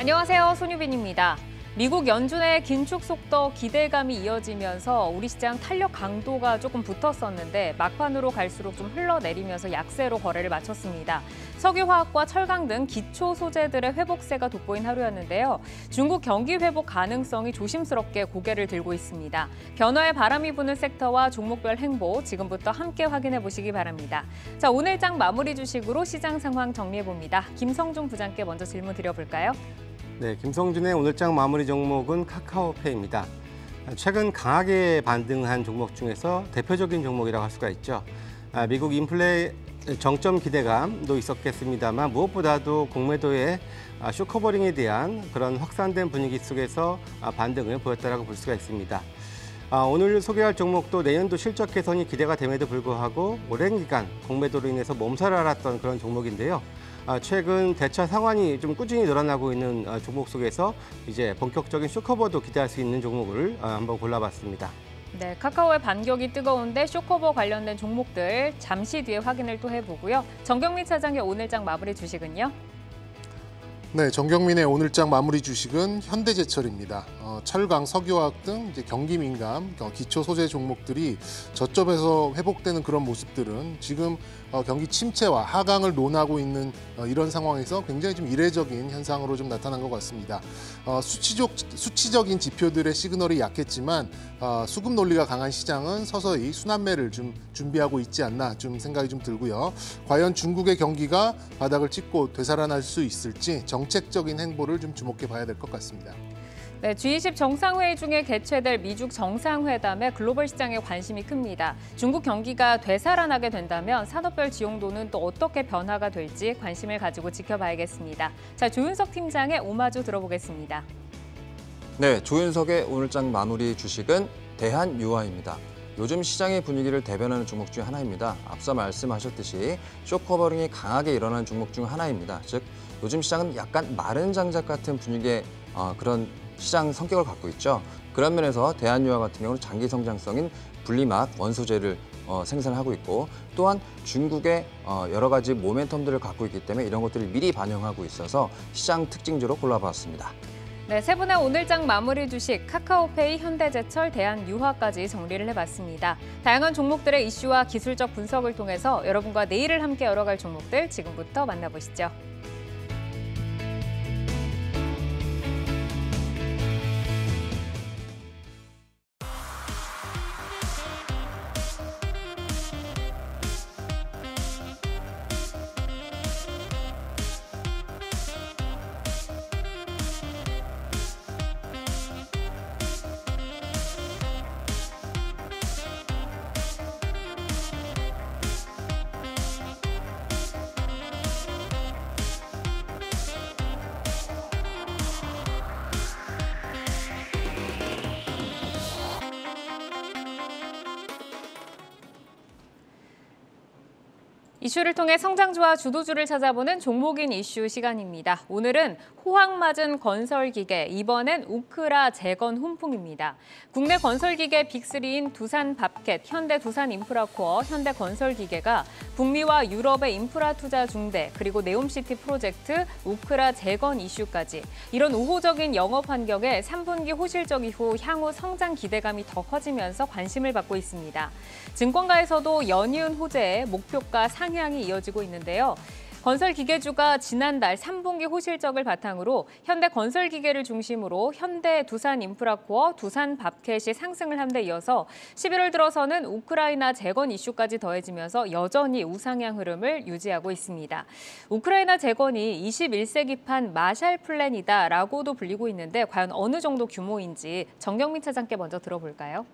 안녕하세요. 손유빈입니다. 미국 연준의 긴축 속도 기대감이 이어지면서 우리 시장 탄력 강도가 조금 붙었었는데 막판으로 갈수록 좀 흘러내리면서 약세로 거래를 마쳤습니다. 석유화학과 철강 등 기초 소재들의 회복세가 돋보인 하루였는데요. 중국 경기 회복 가능성이 조심스럽게 고개를 들고 있습니다. 변화에 바람이 부는 섹터와 종목별 행보 지금부터 함께 확인해 보시기 바랍니다. 자, 오늘 장 마무리 주식으로 시장 상황 정리해 봅니다. 김성준 부장께 먼저 질문 드려볼까요? 네, 김성준의 오늘장 마무리 종목은 카카오페이입니다. 최근 강하게 반등한 종목 중에서 대표적인 종목이라고 할 수가 있죠. 미국 인플레 정점 기대감도 있었겠습니다만 무엇보다도 공매도의 쇼커버링에 대한 그런 확산된 분위기 속에서 반등을 보였다고 볼 수가 있습니다. 오늘 소개할 종목도 내년도 실적 개선이 기대가 됨에도 불구하고 오랜 기간 공매도로 인해서 몸살을 앓았던 그런 종목인데요. 최근 대차 상환이 좀 꾸준히 늘어나고 있는 종목 속에서 이제 본격적인 쇼커버도 기대할 수 있는 종목을 한번 골라봤습니다. 네, 카카오의 반격이 뜨거운데 쇼커버 관련된 종목들 잠시 뒤에 확인을 또 해보고요. 정경민 차장의 오늘장 마무리 주식은요? 네, 정경민의 오늘장 마무리 주식은 현대제철입니다. 철강, 석유화학 등 이제 경기 민감, 기초 소재 종목들이 저점에서 회복되는 그런 모습들은 지금 경기 침체와 하강을 논하고 있는 이런 상황에서 굉장히 좀 이례적인 현상으로 좀 나타난 것 같습니다. 수치적인 지표들의 시그널이 약했지만 수급 논리가 강한 시장은 서서히 순환매를 좀 준비하고 있지 않나 좀 생각이 좀 들고요. 과연 중국의 경기가 바닥을 찍고 되살아날 수 있을지 정책적인 행보를 좀 주목해 봐야 될 것 같습니다. 네, G20 정상회의 중에 개최될 미중 정상회담에 글로벌 시장에 관심이 큽니다. 중국 경기가 되살아나게 된다면 산업별 지용도는 또 어떻게 변화가 될지 관심을 가지고 지켜봐야겠습니다. 자, 조윤석 팀장의 오마주 들어보겠습니다. 네, 조윤석의 오늘장 마무리 주식은 대한유화입니다. 요즘 시장의 분위기를 대변하는 종목 중 하나입니다. 앞서 말씀하셨듯이 쇼커버링이 강하게 일어나는 종목 중 하나입니다. 즉, 요즘 시장은 약간 마른 장작 같은 분위기의 그런 시장 성격을 갖고 있죠. 그런 면에서 대한유화 같은 경우는 장기 성장성인 분리막 원소재를 생산하고 있고 또한 중국의 여러 가지 모멘텀들을 갖고 있기 때문에 이런 것들을 미리 반영하고 있어서 시장 특징주로 골라봤습니다. 네, 세 분의 오늘장 마무리 주식 카카오페이, 현대제철, 대한유화까지 정리를 해봤습니다. 다양한 종목들의 이슈와 기술적 분석을 통해서 여러분과 내일을 함께 열어갈 종목들 지금부터 만나보시죠. 이슈를 통해 성장주와 주도주를 찾아보는 종목인 이슈 시간입니다. 오늘은 호황맞은 건설기계, 이번엔 우크라 재건 훈풍입니다. 국내 건설기계 빅3인 두산밥켓, 현대두산인프라코어, 현대건설기계가 북미와 유럽의 인프라 투자 중대, 그리고 네옴시티 프로젝트, 우크라 재건 이슈까지 이런 우호적인 영업 환경에 3분기 호실적 이후 향후 성장 기대감이 더 커지면서 관심을 받고 있습니다. 증권가에서도 연이은 호재에 목표가 상향이 이어지고 있는데요. 건설기계주가 지난달 3분기 호실적을 바탕으로 현대건설기계를 중심으로 현대두산인프라코어, 두산밥켓이 상승을 한 데 이어서 11월 들어서는 우크라이나 재건 이슈까지 더해지면서 여전히 우상향 흐름을 유지하고 있습니다. 우크라이나 재건이 21세기판 마샬 플랜이다라고도 불리고 있는데 과연 어느 정도 규모인지 정경민 차장께 먼저 들어볼까요?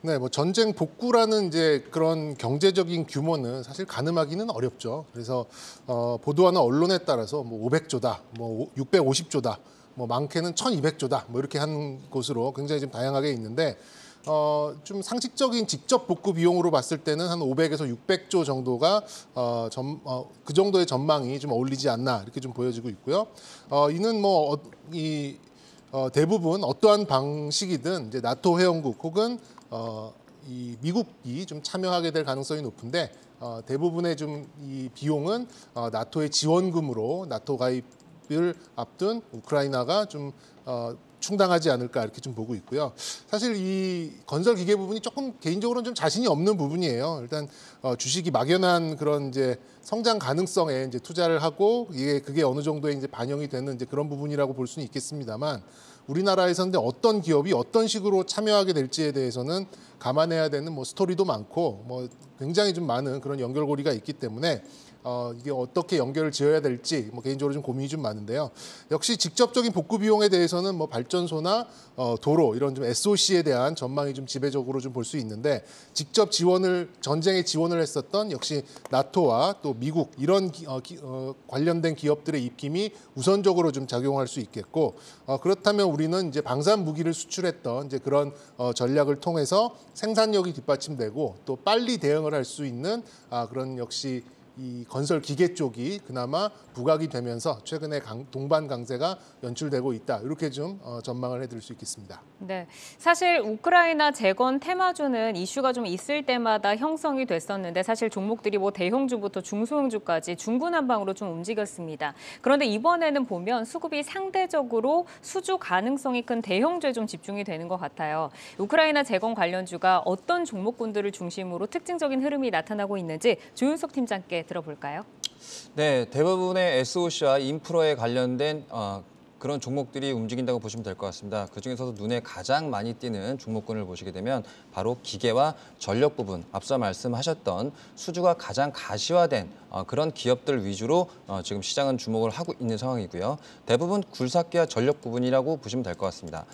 네, 뭐 전쟁 복구라는 이제 그런 경제적인 규모는 사실 가늠하기는 어렵죠. 그래서 보도하는 언론에 따라서 뭐 500조다, 뭐 650조다, 뭐 많게는 1200조다, 뭐 이렇게 한 곳으로 굉장히 좀 다양하게 있는데 좀 상식적인 직접 복구 비용으로 봤을 때는 한 500에서 600조 정도가 그 정도의 전망이 좀 어울리지 않나 이렇게 좀 보여지고 있고요. 이는 뭐 대부분 어떠한 방식이든 이제 나토 회원국 혹은 이 미국이 좀 참여하게 될 가능성이 높은데 대부분의 좀 이 비용은 나토의 지원금으로 나토 가입 공급을 앞둔 우크라이나가 좀 충당하지 않을까 이렇게 좀 보고 있고요. 사실 이 건설 기계 부분이 조금 개인적으로는 좀 자신이 없는 부분이에요. 일단 주식이 막연한 그런 이제 성장 가능성에 이제 투자를 하고 그게 어느 정도에 이제 반영이 되는 이제 그런 부분이라고 볼 수는 있겠습니다만, 우리나라에서는 어떤 기업이 어떤 식으로 참여하게 될지에 대해서는 감안해야 되는 뭐 스토리도 많고 뭐 굉장히 좀 많은 그런 연결고리가 있기 때문에 이게 어떻게 연결을 지어야 될지 뭐 개인적으로 좀 고민이 좀 많은데요. 역시 직접적인 복구 비용에 대해서는 뭐 발전소나 도로 이런 좀 SOC에 대한 전망이 좀 지배적으로 좀 볼 수 있는데, 직접 전쟁에 지원을 했었던 역시 나토와 또 미국 이런 관련된 기업들의 입김이 우선적으로 좀 작용할 수 있겠고, 그렇다면 우리는 이제 방산 무기를 수출했던 이제 그런 전략을 통해서 생산력이 뒷받침되고 또 빨리 대응을 할 수 있는 그런 역시 이 건설 기계 쪽이 그나마 부각이 되면서 최근에 동반 강세가 연출되고 있다. 이렇게 좀 전망을 해드릴 수 있겠습니다. 네, 사실 우크라이나 재건 테마주는 이슈가 좀 있을 때마다 형성이 됐었는데, 사실 종목들이 뭐 대형주부터 중소형주까지 중구난방으로 좀 움직였습니다. 그런데 이번에는 보면 수급이 상대적으로 수주 가능성이 큰 대형주에 좀 집중이 되는 것 같아요. 우크라이나 재건 관련주가 어떤 종목군들을 중심으로 특징적인 흐름이 나타나고 있는지 조윤석 팀장께 들어볼까요? 네, 대부분의 SOC와 인프라에 관련된 그런 종목들이 움직인다고 보시면 될 것 같습니다. 그중에서도 눈에 가장 많이 띄는 종목군을 보시게 되면 바로 기계와 전력 부분, 앞서 말씀하셨던 수주가 가장 가시화된 그런 기업들 위주로 지금 시장은 주목을 하고 있는 상황이고요. 대부분 굴삭기와 전력 부분이라고 보시면 될 것 같습니다.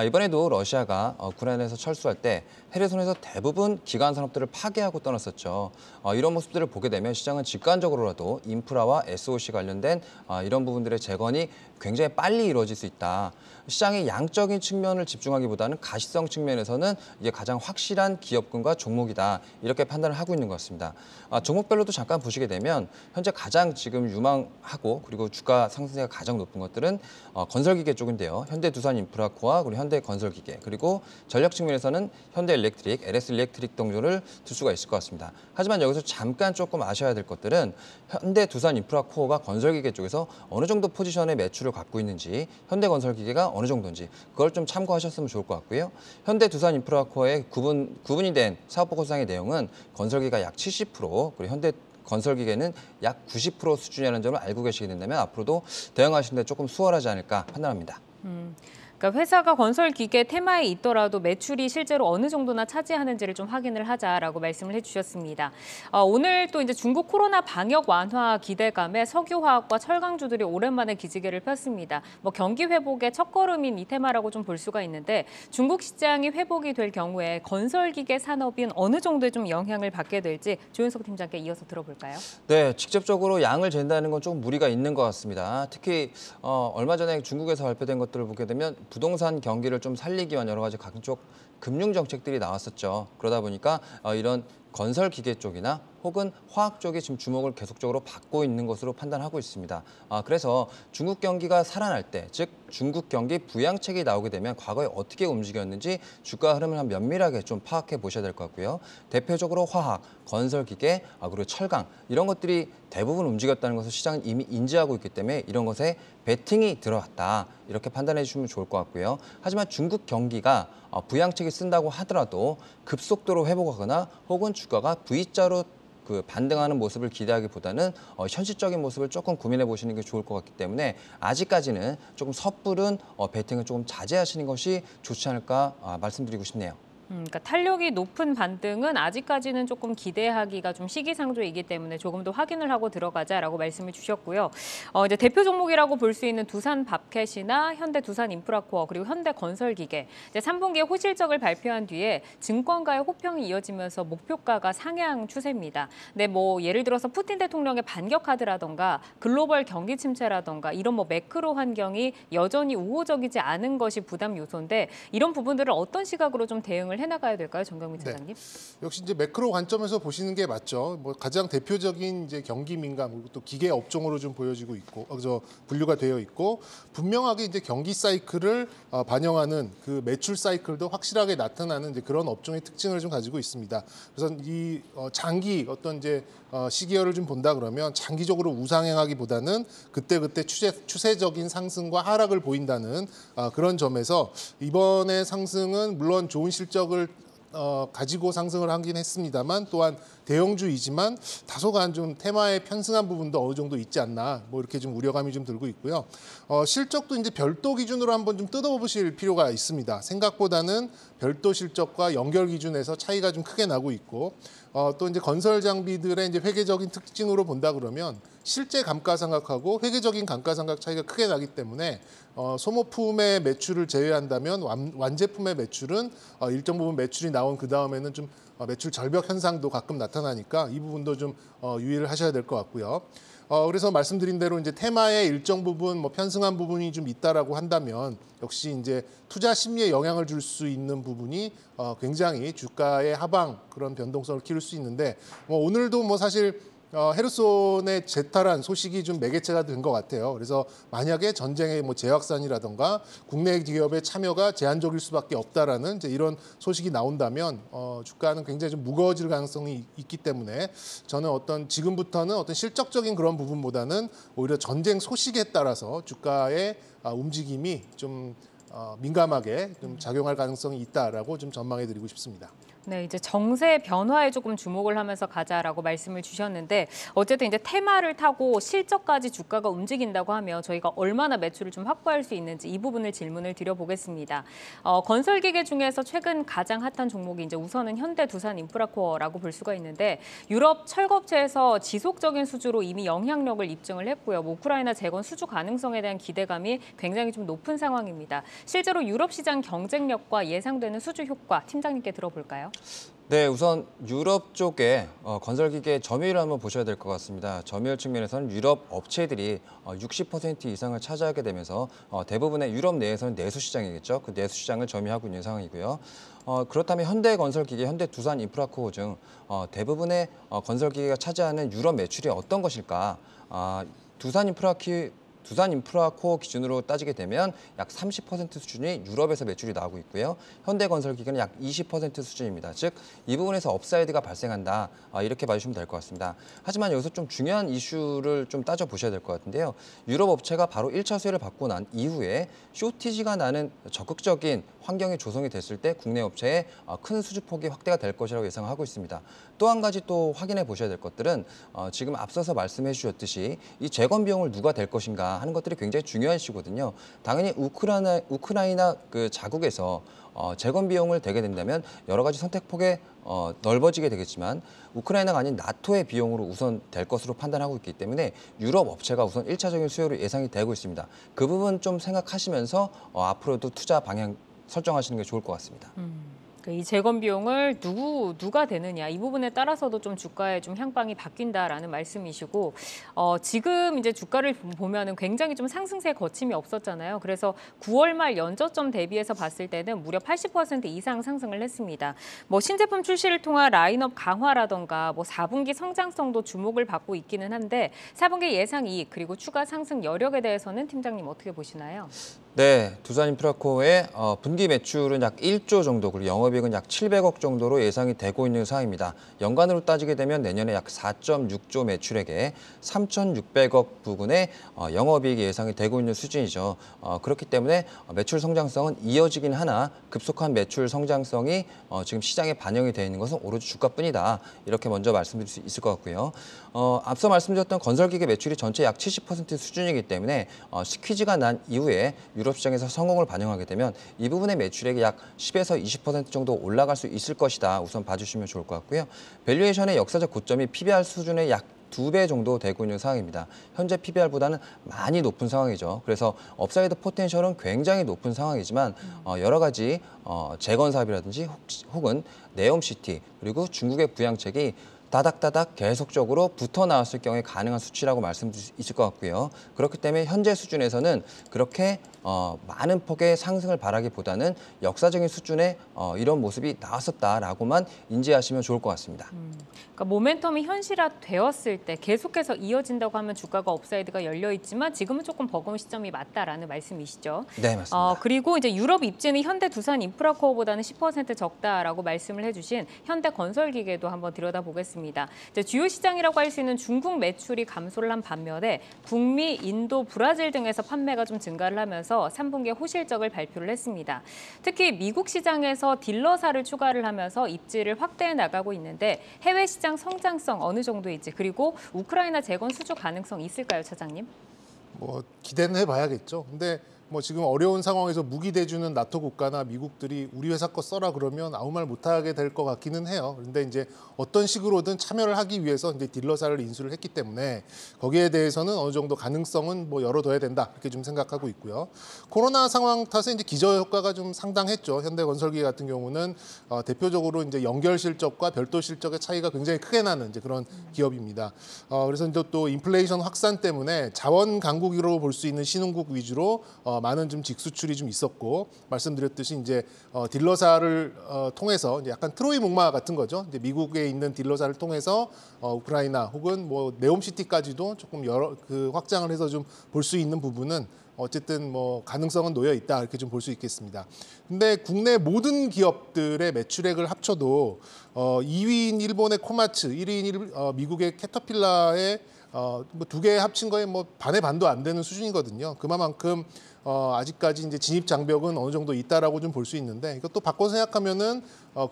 이번에도 러시아가 우크라이나에서 철수할 때 해외선에서 대부분 기관 산업들을 파괴하고 떠났었죠. 이런 모습들을 보게 되면 시장은 직관적으로라도 인프라와 SOC 관련된 이런 부분들의 재건이 굉장히 빨리 이루어질 수 있다. 시장의 양적인 측면을 집중하기보다는 가시성 측면에서는 이게 가장 확실한 기업군과 종목이다. 이렇게 판단을 하고 있는 것 같습니다. 종목별로도 잠깐 보시게 되면 현재 가장 지금 유망하고 그리고 주가 상승세가 가장 높은 것들은 건설기계 쪽인데요. 현대두산인프라코어, 그리고 현대건설기계, 그리고 전력 측면에서는 현대일렉트릭, LS일렉트릭 등주를 들 수가 있을 것 같습니다. 하지만 여기서 잠깐 조금 아셔야 될 것들은 현대두산인프라코어가 건설기계 쪽에서 어느 정도 포지션의 매출을 갖고 있는지, 현대건설기계가 어느 정도인지 그걸 좀 참고하셨으면 좋을 것 같고요. 현대두산인프라코어의 구분이 된 사업보고서상의 내용은 건설기가 약 70%, 그리고 현대건설기계는 약 90% 수준이라는 점을 알고 계시게 된다면 앞으로도 대응하시는 데 조금 수월하지 않을까 판단합니다. 그러니까 회사가 건설 기계 테마에 있더라도 매출이 실제로 어느 정도나 차지하는지를 좀 확인을 하자라고 말씀을 해주셨습니다. 오늘 또 이제 중국 코로나 방역 완화 기대감에 석유화학과 철강주들이 오랜만에 기지개를 폈습니다. 뭐 경기 회복의 첫걸음인 이 테마라고 좀 볼 수가 있는데, 중국 시장이 회복이 될 경우에 건설 기계 산업인 어느 정도의 좀 영향을 받게 될지 조윤석 팀장께 이어서 들어볼까요? 네, 직접적으로 양을 잰다는 건 좀 무리가 있는 것 같습니다. 특히 얼마 전에 중국에서 발표된 것들을 보게 되면 부동산 경기를 좀 살리기 위한 여러 가지 각종 금융 정책들이 나왔었죠. 그러다 보니까 이런 건설 기계 쪽이나 혹은 화학 쪽이 지금 주목을 계속적으로 받고 있는 것으로 판단하고 있습니다. 그래서 중국 경기가 살아날 때, 즉 중국 경기 부양책이 나오게 되면 과거에 어떻게 움직였는지 주가 흐름을 한 면밀하게 좀 파악해 보셔야 될 것 같고요. 대표적으로 화학, 건설 기계, 그리고 철강 이런 것들이 대부분 움직였다는 것을 시장은 이미 인지하고 있기 때문에 이런 것에 베팅이 들어왔다. 이렇게 판단해 주시면 좋을 것 같고요. 하지만 중국 경기가 부양책이 쓴다고 하더라도 급속도로 회복하거나 혹은 주가가 V자로 반등하는 모습을 기대하기보다는 현실적인 모습을 조금 고민해 보시는 게 좋을 것 같기 때문에 아직까지는 조금 섣부른 베팅을 조금 자제하시는 것이 좋지 않을까 말씀드리고 싶네요. 그러니까 탄력이 높은 반등은 아직까지는 조금 기대하기가 좀 시기상조이기 때문에 조금 더 확인을 하고 들어가자라고 말씀을 주셨고요. 이제 대표 종목이라고 볼 수 있는 두산밥켓이나 현대두산인프라코어 그리고 현대건설기계, 이제 3분기에 호실적을 발표한 뒤에 증권가의 호평이 이어지면서 목표가가 상향 추세입니다. 근데 뭐 예를 들어서 푸틴 대통령의 반격하드라던가 글로벌 경기 침체라던가 이런 뭐 매크로 환경이 여전히 우호적이지 않은 것이 부담 요소인데, 이런 부분들을 어떤 시각으로 좀 대응을 해나가야 될까요, 정경민 네. 차장님? 역시 이제 매크로 관점에서 보시는 게 맞죠. 뭐 가장 대표적인 이제 경기 민감 그리고 또 기계 업종으로 좀 보여지고 있고, 분류가 되어 있고 분명하게 이제 경기 사이클을 반영하는 그 매출 사이클도 확실하게 나타나는 이제 그런 업종의 특징을 좀 가지고 있습니다. 그래서 이 장기 어떤 이제 시기열을 좀 본다 그러면 장기적으로 우상향하기보다는 그때그때 추세적인 상승과 하락을 보인다는 그런 점에서 이번에 상승은 물론 좋은 실적을 가지고 상승을 하긴 했습니다만 또한 대형주이지만 다소간 좀 테마에 편승한 부분도 어느 정도 있지 않나 뭐 이렇게 좀 우려감이 좀 들고 있고요. 실적도 이제 별도 기준으로 한번 좀 뜯어보실 필요가 있습니다. 생각보다는 별도 실적과 연결 기준에서 차이가 좀 크게 나고 있고 또 이제 건설 장비들의 이제 회계적인 특징으로 본다 그러면 실제 감가상각하고 회계적인 감가상각 차이가 크게 나기 때문에 소모품의 매출을 제외한다면 완제품의 매출은 일정 부분 매출이 나온 그 다음에는 좀 매출 절벽 현상도 가끔 나타나니까 이 부분도 좀 유의를 하셔야 될 것 같고요. 그래서 말씀드린 대로 이제 테마의 일정 부분 뭐 편승한 부분이 좀 있다라고 한다면 역시 이제 투자 심리에 영향을 줄 수 있는 부분이 굉장히 주가의 하방 그런 변동성을 키울 수 있는데 오늘도 뭐 사실 헤르손의 재탈한 소식이 좀 매개체가 된 것 같아요. 그래서 만약에 전쟁의 뭐 재확산이라든가 국내 기업의 참여가 제한적일 수밖에 없다라는 이제 이런 소식이 나온다면 주가는 굉장히 좀 무거워질 가능성이 있기 때문에 저는 지금부터는 어떤 실적적인 그런 부분보다는 오히려 전쟁 소식에 따라서 주가의 움직임이 좀 민감하게 좀 작용할 가능성이 있다라고 좀 전망해드리고 싶습니다. 네, 이제 정세 변화에 조금 주목을 하면서 가자라고 말씀을 주셨는데 어쨌든 이제 테마를 타고 실적까지 주가가 움직인다고 하면 저희가 얼마나 매출을 좀 확보할 수 있는지 이 부분을 질문을 드려보겠습니다. 건설기계 중에서 최근 가장 핫한 종목이 이제 우선은 현대 두산 인프라코어라고 볼 수가 있는데 유럽 철거업체에서 지속적인 수주로 이미 영향력을 입증을 했고요. 우크라이나 재건 수주 가능성에 대한 기대감이 굉장히 좀 높은 상황입니다. 실제로 유럽 시장 경쟁력과 예상되는 수주 효과 팀장님께 들어볼까요? 네, 우선 유럽 쪽에 건설기계 점유율을 한번 보셔야 될 것 같습니다. 점유율 측면에서는 유럽 업체들이 60% 이상을 차지하게 되면서 대부분의 유럽 내에서는 내수 시장이겠죠. 그 내수 시장을 점유하고 있는 상황이고요. 그렇다면 현대건설기계, 현대두산인프라코어 등 대부분의 건설기계가 차지하는 유럽 매출이 어떤 것일까? 두산인프라코어 기준으로 따지게 되면 약 30% 수준이 유럽에서 매출이 나오고 있고요. 현대건설기계는 약 20% 수준입니다. 즉, 이 부분에서 업사이드가 발생한다. 이렇게 봐주시면 될 것 같습니다. 하지만 여기서 좀 중요한 이슈를 좀 따져보셔야 될 것 같은데요. 유럽 업체가 바로 1차 수혜를 받고 난 이후에 쇼티지가 나는 적극적인 환경이 조성이 됐을 때 국내 업체의 큰 수주폭이 확대가 될 것이라고 예상하고 있습니다. 또 한 가지 또 확인해 보셔야 될 것들은 지금 앞서서 말씀해 주셨듯이 이 재건 비용을 누가 될 것인가 하는 것들이 굉장히 중요한 이슈거든요. 당연히 우크라이나 그 자국에서 재건 비용을 대게 된다면 여러 가지 선택폭에 넓어지게 되겠지만 우크라이나가 아닌 나토의 비용으로 우선 될 것으로 판단하고 있기 때문에 유럽 업체가 우선 1차적인 수요로 예상이 되고 있습니다. 그 부분 좀 생각하시면서 앞으로도 투자 방향 설정하시는 게 좋을 것 같습니다. 이 재건 비용을 누가 되느냐 이 부분에 따라서도 좀 주가의 좀 향방이 바뀐다라는 말씀이시고 지금 이제 주가를 보면은 굉장히 좀 상승세 거침이 없었잖아요. 그래서 9월 말 연저점 대비해서 봤을 때는 무려 80% 이상 상승을 했습니다. 뭐 신제품 출시를 통한 라인업 강화라던가 뭐 4분기 성장성도 주목을 받고 있기는 한데 4분기 예상 이익 그리고 추가 상승 여력에 대해서는 팀장님 어떻게 보시나요? 네, 두산인프라코어의 분기 매출은 약 1조 정도, 그리고 영업이익은 약 700억 정도로 예상이 되고 있는 상황입니다. 연간으로 따지게 되면 내년에 약 4.6조 매출액에 3,600억 부근의 영업이익이 예상이 되고 있는 수준이죠. 그렇기 때문에 매출 성장성은 이어지긴 하나 급속한 매출 성장성이 지금 시장에 반영이 되어 있는 것은 오로지 주가뿐이다. 이렇게 먼저 말씀드릴 수 있을 것 같고요. 앞서 말씀드렸던 건설기계 매출이 전체 약 70% 수준이기 때문에 스퀴즈가 난 이후에 유럽 시장에서 성공을 반영하게 되면 이 부분의 매출액이 약 10에서 20% 정도 올라갈 수 있을 것이다. 우선 봐주시면 좋을 것 같고요. 밸류에이션의 역사적 고점이 PBR 수준의 약 2배 정도 되고 있는 상황입니다. 현재 PBR보다는 많이 높은 상황이죠. 그래서 업사이드 포텐셜은 굉장히 높은 상황이지만 여러 가지 재건 사업이라든지 혹은 네옴시티 그리고 중국의 부양책이 다닥다닥 계속적으로 붙어 나왔을 경우에 가능한 수치라고 말씀드릴 수 있을 것 같고요. 그렇기 때문에 현재 수준에서는 그렇게 많은 폭의 상승을 바라기보다는 역사적인 수준의 이런 모습이 나왔었다라고만 인지하시면 좋을 것 같습니다. 그러니까 모멘텀이 현실화되었을 때 계속해서 이어진다고 하면 주가가 업사이드가 열려 있지만 지금은 조금 버거운 시점이 맞다라는 말씀이시죠. 네, 맞습니다. 그리고 이제 유럽 입지는 현대두산 인프라코어보다는 10% 적다라고 말씀을 해주신 현대건설기계도 한번 들여다보겠습니다. 이제 주요 시장이라고 할 수 있는 중국 매출이 감소를 한 반면에 북미, 인도, 브라질 등에서 판매가 좀 증가를 하면서 3분기에 호실적을 발표를 했습니다. 특히 미국 시장에서 딜러사를 추가를 하면서 입지를 확대해 나가고 있는데 해외 시장 성장성 어느 정도일지 그리고 우크라이나 재건 수주 가능성 있을까요, 차장님? 뭐 기대는 해봐야겠죠. 근데 뭐 지금 어려운 상황에서 무기 대주는 나토 국가나 미국들이 우리 회사 거 써라 그러면 아무 말 못하게 될 것 같기는 해요. 그런데 이제 어떤 식으로든 참여를 하기 위해서 이제 딜러사를 인수를 했기 때문에 거기에 대해서는 어느 정도 가능성은 뭐 열어둬야 된다 이렇게 좀 생각하고 있고요. 코로나 상황 탓에 이제 기저 효과가 좀 상당했죠. 현대건설기 같은 경우는 대표적으로 이제 연결 실적과 별도 실적의 차이가 굉장히 크게 나는 이제 그런 기업입니다. 그래서 이제 또 인플레이션 확산 때문에 자원 강국으로 볼 수 있는 신흥국 위주로 많은 좀 직수출이 좀 있었고 말씀드렸듯이 이제 딜러사를 통해서 이제 약간 트로이 목마 같은 거죠. 이제 미국에 있는 딜러사를 통해서 우크라이나 혹은 뭐 네옴시티까지도 조금 확장을 해서 좀 볼 수 있는 부분은 어쨌든 뭐 가능성은 놓여 있다 이렇게 좀 볼 수 있겠습니다. 근데 국내 모든 기업들의 매출액을 합쳐도 2위인 일본의 코마츠, 1위인 미국의 캐터필라의 뭐 두 개 합친 거에 뭐 반의 반도 안 되는 수준이거든요. 그만큼 아직까지 이제 진입 장벽은 어느 정도 있다라고 좀 볼 수 있는데 이것도 바꿔서 생각하면은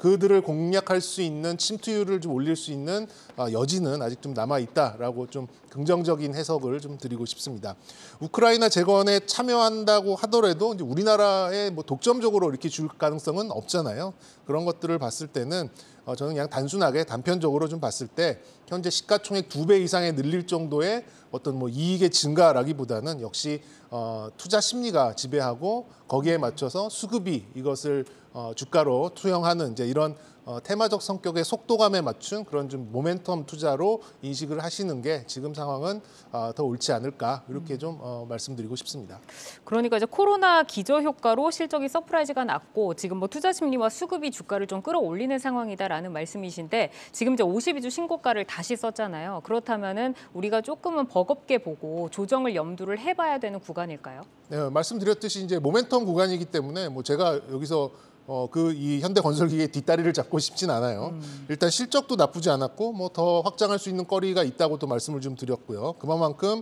그들을 공략할 수 있는 침투율을 좀 올릴 수 있는 여지는 아직 좀 남아 있다라고 좀 긍정적인 해석을 좀 드리고 싶습니다. 우크라이나 재건에 참여한다고 하더라도 이제 우리나라에 뭐 독점적으로 이렇게 줄 가능성은 없잖아요. 그런 것들을 봤을 때는 저는 그냥 단순하게 단편적으로 좀 봤을 때 현재 시가총액 2배 이상에 늘릴 정도의 어떤 뭐 이익의 증가라기보다는 역시 투자 심리가 지배하고 거기에 맞춰서 수급이 이것을 주가로 투영하는 이제 이런 테마적 성격의 속도감에 맞춘 그런 좀 모멘텀 투자로 인식을 하시는 게 지금 상황은 더 옳지 않을까 이렇게 좀 말씀드리고 싶습니다. 그러니까 이제 코로나 기저 효과로 실적이 서프라이즈가 났고 지금 뭐 투자 심리와 수급이 주가를 좀 끌어올리는 상황이다라는 말씀이신데 지금 이제 52주 신고가를 다시 썼잖아요. 그렇다면은 우리가 조금은 버겁게 보고 조정을 염두를 해봐야 되는 구간일까요? 네, 말씀드렸듯이 이제 모멘텀 구간이기 때문에 뭐 제가 여기서 이 현대건설기의 뒷다리를 잡고 싶진 않아요. 일단 실적도 나쁘지 않았고 뭐 더 확장할 수 있는 거리가 있다고 또 말씀을 좀 드렸고요. 그만큼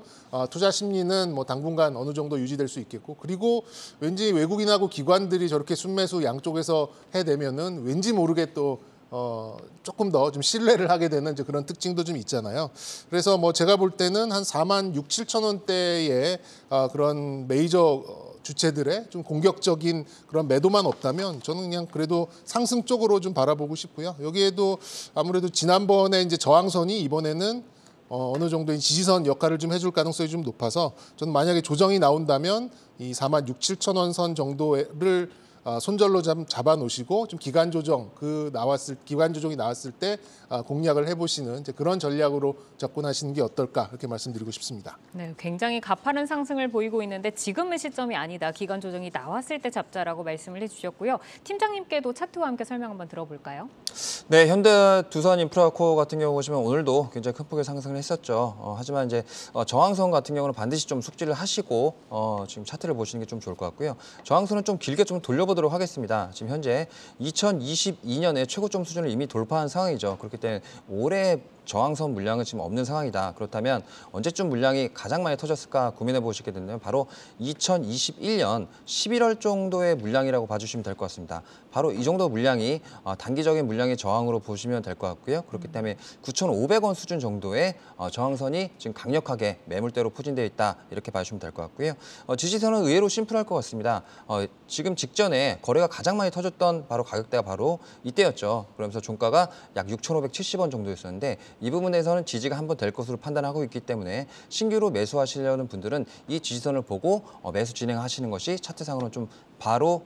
투자 심리는 뭐 당분간 어느 정도 유지될 수 있겠고 그리고 왠지 외국인하고 기관들이 저렇게 순매수 양쪽에서 해내면은 왠지 모르게 또 조금 더 좀 신뢰를 하게 되는 이제 그런 특징도 좀 있잖아요. 그래서 뭐 제가 볼 때는 한 4만 6, 7천 원대의 그런 메이저 주체들의 좀 공격적인 그런 매도만 없다면 저는 그냥 그래도 상승 쪽으로 좀 바라보고 싶고요. 여기에도 아무래도 지난번에 이제 저항선이 이번에는 어느 정도의 지지선 역할을 좀 해줄 가능성이 좀 높아서 저는 만약에 조정이 나온다면 이 4만 6, 7천 원 선 정도를 손절로 잡아 놓으시고 좀 기간 조정이 나왔을 때 공략을 해보시는 이제 그런 전략으로 접근하시는 게 어떨까 이렇게 말씀드리고 싶습니다. 네, 굉장히 가파른 상승을 보이고 있는데 지금의 시점이 아니다. 기간 조정이 나왔을 때 잡자라고 말씀을 해주셨고요. 팀장님께도 차트와 함께 설명 한번 들어볼까요? 네, 현대두산인프라코어 같은 경우 보시면 오늘도 굉장히 큰 폭의 상승을 했었죠. 하지만 이제 저항선 같은 경우는 반드시 좀 숙지를 하시고 지금 차트를 보시는 게 좀 좋을 것 같고요. 저항선은 좀 길게 좀 돌려보도록 하겠습니다. 지금 현재 2022년에 최고점 수준을 이미 돌파한 상황이죠. 그렇기 때문에 올해 저항선 물량은 지금 없는 상황이다. 그렇다면 언제쯤 물량이 가장 많이 터졌을까 고민해 보시게 된다면 바로 2021년 11월 정도의 물량이라고 봐주시면 될 것 같습니다. 바로 이 정도 물량이 단기적인 물량의 저항으로 보시면 될 것 같고요. 그렇기 때문에 9,500원 수준 정도의 저항선이 지금 강력하게 매물대로 포진되어 있다. 이렇게 봐주시면 될 것 같고요. 지지선은 의외로 심플할 것 같습니다. 지금 직전에 거래가 가장 많이 터졌던 바로 가격대가 바로 이때였죠. 그러면서 종가가 약 6,570원 정도였었는데 이 부분에서는 지지가 한번 될 것으로 판단하고 있기 때문에 신규로 매수하시려는 분들은 이 지지선을 보고 매수 진행하시는 것이 차트상으로는 좀 바로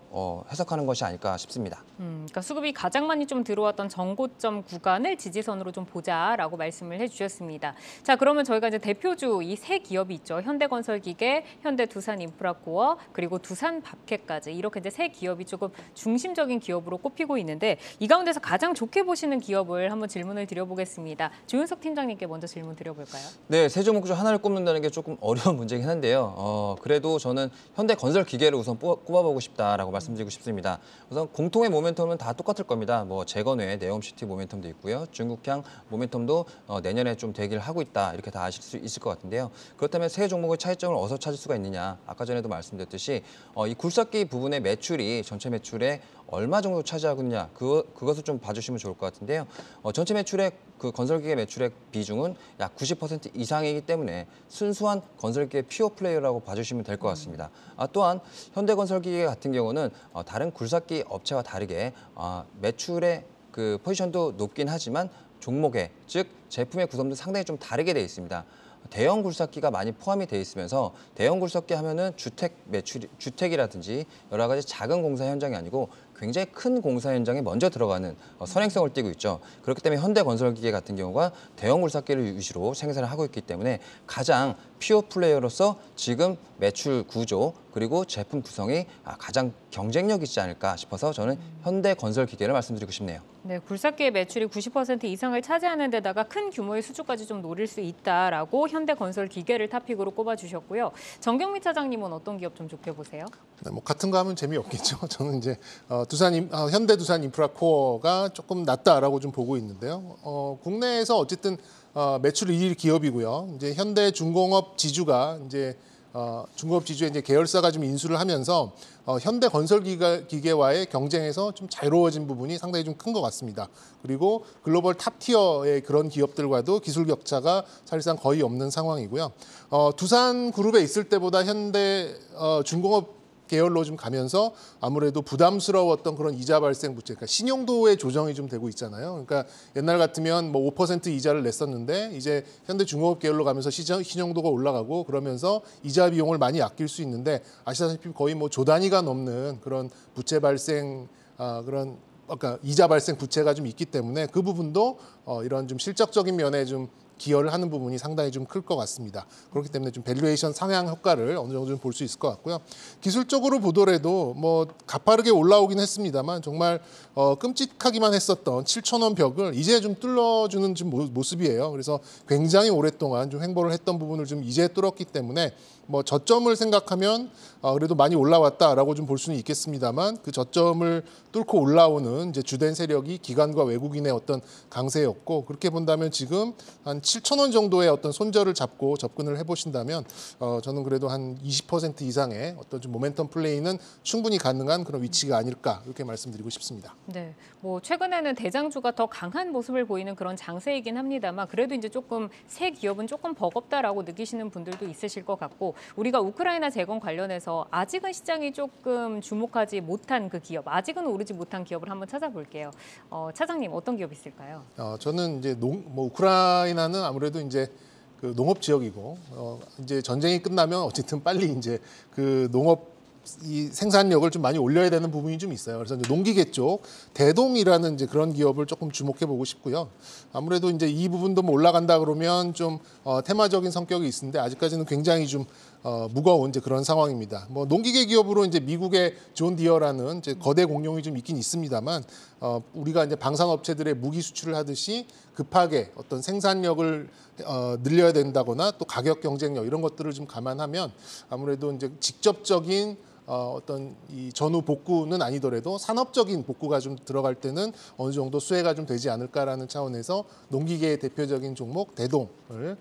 해석하는 것이 아닐까 싶습니다. 그러니까 수급이 가장 많이 좀 들어왔던 정고점 구간을 지지선으로 좀 보자라고 말씀을 해주셨습니다. 자, 그러면 저희가 이제 대표주 이 세 기업이 있죠. 현대건설기계, 현대두산인프라코어, 그리고 두산밥켓까지 이렇게 이제 세 기업이 조금 중심적인 기업으로 꼽히고 있는데 이 가운데서 가장 좋게 보시는 기업을 한번 질문을 드려보겠습니다. 조윤석 팀장님께 먼저 질문 드려볼까요? 네, 세 종목 중 하나를 꼽는다는 게 조금 어려운 문제긴 한데요. 그래도 저는 현대건설기계를 우선 꼽아보고 싶다라고 말씀드리고 싶습니다. 우선 공통의 모멘텀은 다 똑같을 겁니다. 뭐 재건 외에 네옴시티 모멘텀도 있고요. 중국향 모멘텀도 내년에 좀 대기를 하고 있다. 이렇게 다 아실 수 있을 것 같은데요. 그렇다면 세 종목의 차이점을 어디서 찾을 수가 있느냐. 아까 전에도 말씀드렸듯이 이 굴삭기 부분의 매출이 전체 매출의 얼마 정도 차지하고 있느냐. 그것을 좀 봐주시면 좋을 것 같은데요. 전체 매출의 그 건설기계 매출의 비중은 약 90% 이상이기 때문에 순수한 건설기계 피어 플레이어라고 봐주시면 될 것 같습니다. 또한 현대건설기계 같은 경우는 다른 굴삭기 업체와 다르게 매출의 그 포지션도 높긴 하지만 종목의 즉 제품의 구성도 상당히 좀 다르게 되어 있습니다. 대형 굴삭기가 많이 포함이 돼 있으면서 대형 굴삭기 하면은 주택이라든지 여러 가지 작은 공사 현장이 아니고 굉장히 큰 공사 현장에 먼저 들어가는 선행성을 띠고 있죠. 그렇기 때문에 현대건설기계 같은 경우가 대형 굴삭기를 위주로 생산을 하고 있기 때문에 가장 피어 플레이어로서 지금 매출 구조 그리고 제품 구성이 가장 경쟁력 있지 않을까 싶어서 저는 현대건설기계를 말씀드리고 싶네요. 네, 굴삭기의 매출이 90% 이상을 차지하는 데다가 큰 규모의 수주까지 좀 노릴 수 있다라고 현대건설기계를 탑픽으로 꼽아주셨고요. 정경미 차장님은 어떤 기업 좀 좋게 보세요? 네, 뭐 같은 거 하면 재미없겠죠. 저는 이제 현대두산인프라코어가 조금 낫다라고 좀 보고 있는데요. 국내에서 어쨌든 매출 1위 기업이고요. 이제 현대중공업 지주가 이제 중공업 지주의 이제 계열사가 좀 인수를 하면서 현대건설기계와의 경쟁에서 좀 자유로워진 부분이 상당히 좀 큰 것 같습니다. 그리고 글로벌 탑티어의 그런 기업들과도 기술 격차가 사실상 거의 없는 상황이고요. 두산그룹에 있을 때보다 현대 중공업 계열로 좀 가면서 아무래도 부담스러웠던 그런 이자 발생 부채, 그러니까 신용도의 조정이 좀 되고 있잖아요. 그러니까 옛날 같으면 뭐 5% 이자를 냈었는데 이제 현대중공업 계열로 가면서 신용도가 올라가고 그러면서 이자 비용을 많이 아낄 수 있는데 아시다시피 거의 뭐 조 단위가 넘는 그런 부채 발생 그런 아까 이자 발생 부채가 좀 있기 때문에 그 부분도 이런 좀 실적적인 면에 좀 기여를 하는 부분이 상당히 좀 클 것 같습니다. 그렇기 때문에 좀 밸류에이션 상향 효과를 어느 정도 좀 볼 수 있을 것 같고요. 기술적으로 보더라도 뭐 가파르게 올라오긴 했습니다만 정말 끔찍하기만 했었던 7,000원 벽을 이제 좀 뚫어주는 좀 모습이에요. 그래서 굉장히 오랫동안 좀 횡보를 했던 부분을 좀 이제 뚫었기 때문에 뭐 저점을 생각하면 그래도 많이 올라왔다라고 좀 볼 수는 있겠습니다만 그 저점을 뚫고 올라오는 이제 주된 세력이 기관과 외국인의 어떤 강세였고 그렇게 본다면 지금 한 7,000원 정도의 어떤 손절을 잡고 접근을 해보신다면 저는 그래도 한 20% 이상의 어떤 좀 모멘텀 플레이는 충분히 가능한 그런 위치가 아닐까 이렇게 말씀드리고 싶습니다. 네, 뭐 최근에는 대장주가 더 강한 모습을 보이는 그런 장세이긴 합니다만 그래도 이제 조금 새 기업은 조금 버겁다라고 느끼시는 분들도 있으실 것 같고 우리가 우크라이나 재건 관련해서 아직은 시장이 조금 주목하지 못한 그 기업, 아직은 오르지 못한 기업을 한번 찾아볼게요. 차장님 어떤 기업 있을까요? 저는 이제 우크라이나는 아무래도 이제 그 농업 지역이고 이제 전쟁이 끝나면 어쨌든 빨리 이제 그 농업 이 생산력을 좀 많이 올려야 되는 부분이 좀 있어요. 그래서 이제 농기계 쪽 대동이라는 이제 그런 기업을 조금 주목해 보고 싶고요. 아무래도 이제 이 부분도 뭐 올라간다 그러면 좀 테마적인 성격이 있는데 아직까지는 굉장히 좀 무거운 이제 그런 상황입니다. 뭐 농기계 기업으로 이제 미국의 존 디어라는 이제 거대 공룡이 좀 있긴 있습니다만 우리가 이제 방산업체들의 무기 수출을 하듯이 급하게 어떤 생산력을 늘려야 된다거나 또 가격 경쟁력 이런 것들을 좀 감안하면 아무래도 이제 직접적인 어떤 이 전후 복구는 아니더라도 산업적인 복구가 좀 들어갈 때는 어느 정도 수혜가 좀 되지 않을까라는 차원에서 농기계의 대표적인 종목 대동을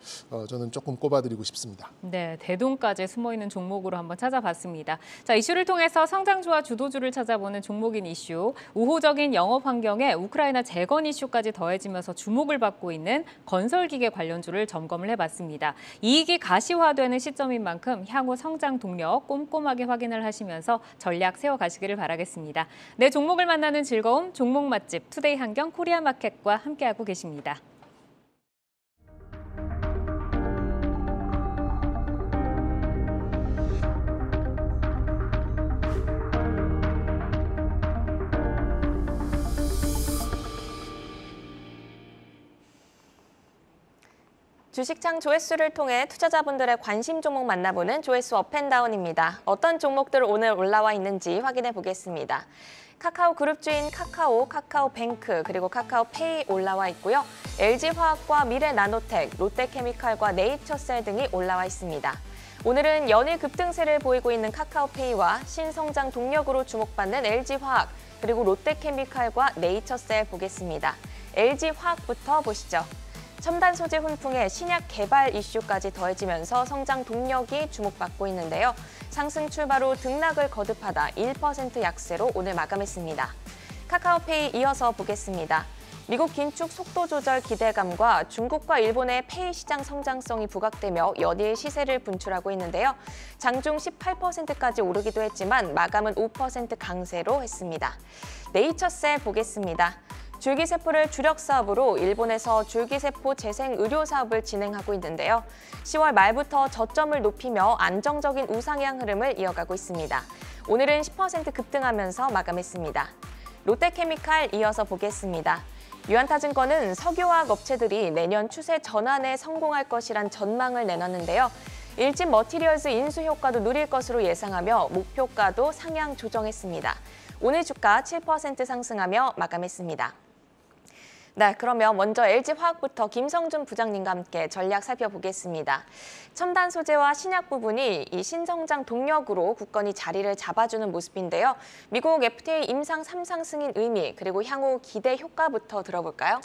저는 조금 꼽아드리고 싶습니다. 네, 대동까지 숨어있는 종목으로 한번 찾아봤습니다. 자, 이슈를 통해서 성장주와 주도주를 찾아보는 종목인 이슈, 우호적인 영업 환경에 우크라이나 재건 이슈까지 더해지면서 주목을 받고 있는 건설기계 관련주를 점검을 해봤습니다. 이익이 가시화되는 시점인 만큼 향후 성장 동력 꼼꼼하게 확인을 하시면서 전략 세워가시기를 바라겠습니다. 내 종목을 만나는 즐거움, 종목 맛집 투데이 한경 코리아마켓과 함께하고 계십니다. 주식창 조회수를 통해 투자자분들의 관심 종목 만나보는 조회수 업앤다운입니다. 어떤 종목들 오늘 올라와 있는지 확인해 보겠습니다. 카카오 그룹주인 카카오, 카카오뱅크, 그리고 카카오페이 올라와 있고요. LG화학과 미래나노텍, 롯데케미칼과 네이처셀 등이 올라와 있습니다. 오늘은 연일 급등세를 보이고 있는 카카오페이와 신성장 동력으로 주목받는 LG화학, 그리고 롯데케미칼과 네이처셀 보겠습니다. LG화학부터 보시죠. 첨단 소재 훈풍에 신약 개발 이슈까지 더해지면서 성장 동력이 주목받고 있는데요. 상승 출발 후 등락을 거듭하다 1% 약세로 오늘 마감했습니다. 카카오페이 이어서 보겠습니다. 미국 긴축 속도 조절 기대감과 중국과 일본의 페이 시장 성장성이 부각되며 연일 시세를 분출하고 있는데요. 장중 18%까지 오르기도 했지만 마감은 5% 강세로 했습니다. 네이처셀 보겠습니다. 줄기세포를 주력 사업으로 일본에서 줄기세포 재생 의료 사업을 진행하고 있는데요. 10월 말부터 저점을 높이며 안정적인 우상향 흐름을 이어가고 있습니다. 오늘은 10% 급등하면서 마감했습니다. 롯데케미칼 이어서 보겠습니다. 유한타증권은 석유화학 업체들이 내년 추세 전환에 성공할 것이란 전망을 내놨는데요. 일진 머티리얼즈 인수 효과도 누릴 것으로 예상하며 목표가도 상향 조정했습니다. 오늘 주가 7% 상승하며 마감했습니다. 네, 그러면 먼저 LG화학부터 김성준 부장님과 함께 전략 살펴보겠습니다. 첨단 소재와 신약 부분이 이 신성장 동력으로 굳건히 자리를 잡아주는 모습인데요. 미국 FTA 임상 3상승인 의미, 그리고 향후 기대 효과부터 들어볼까요?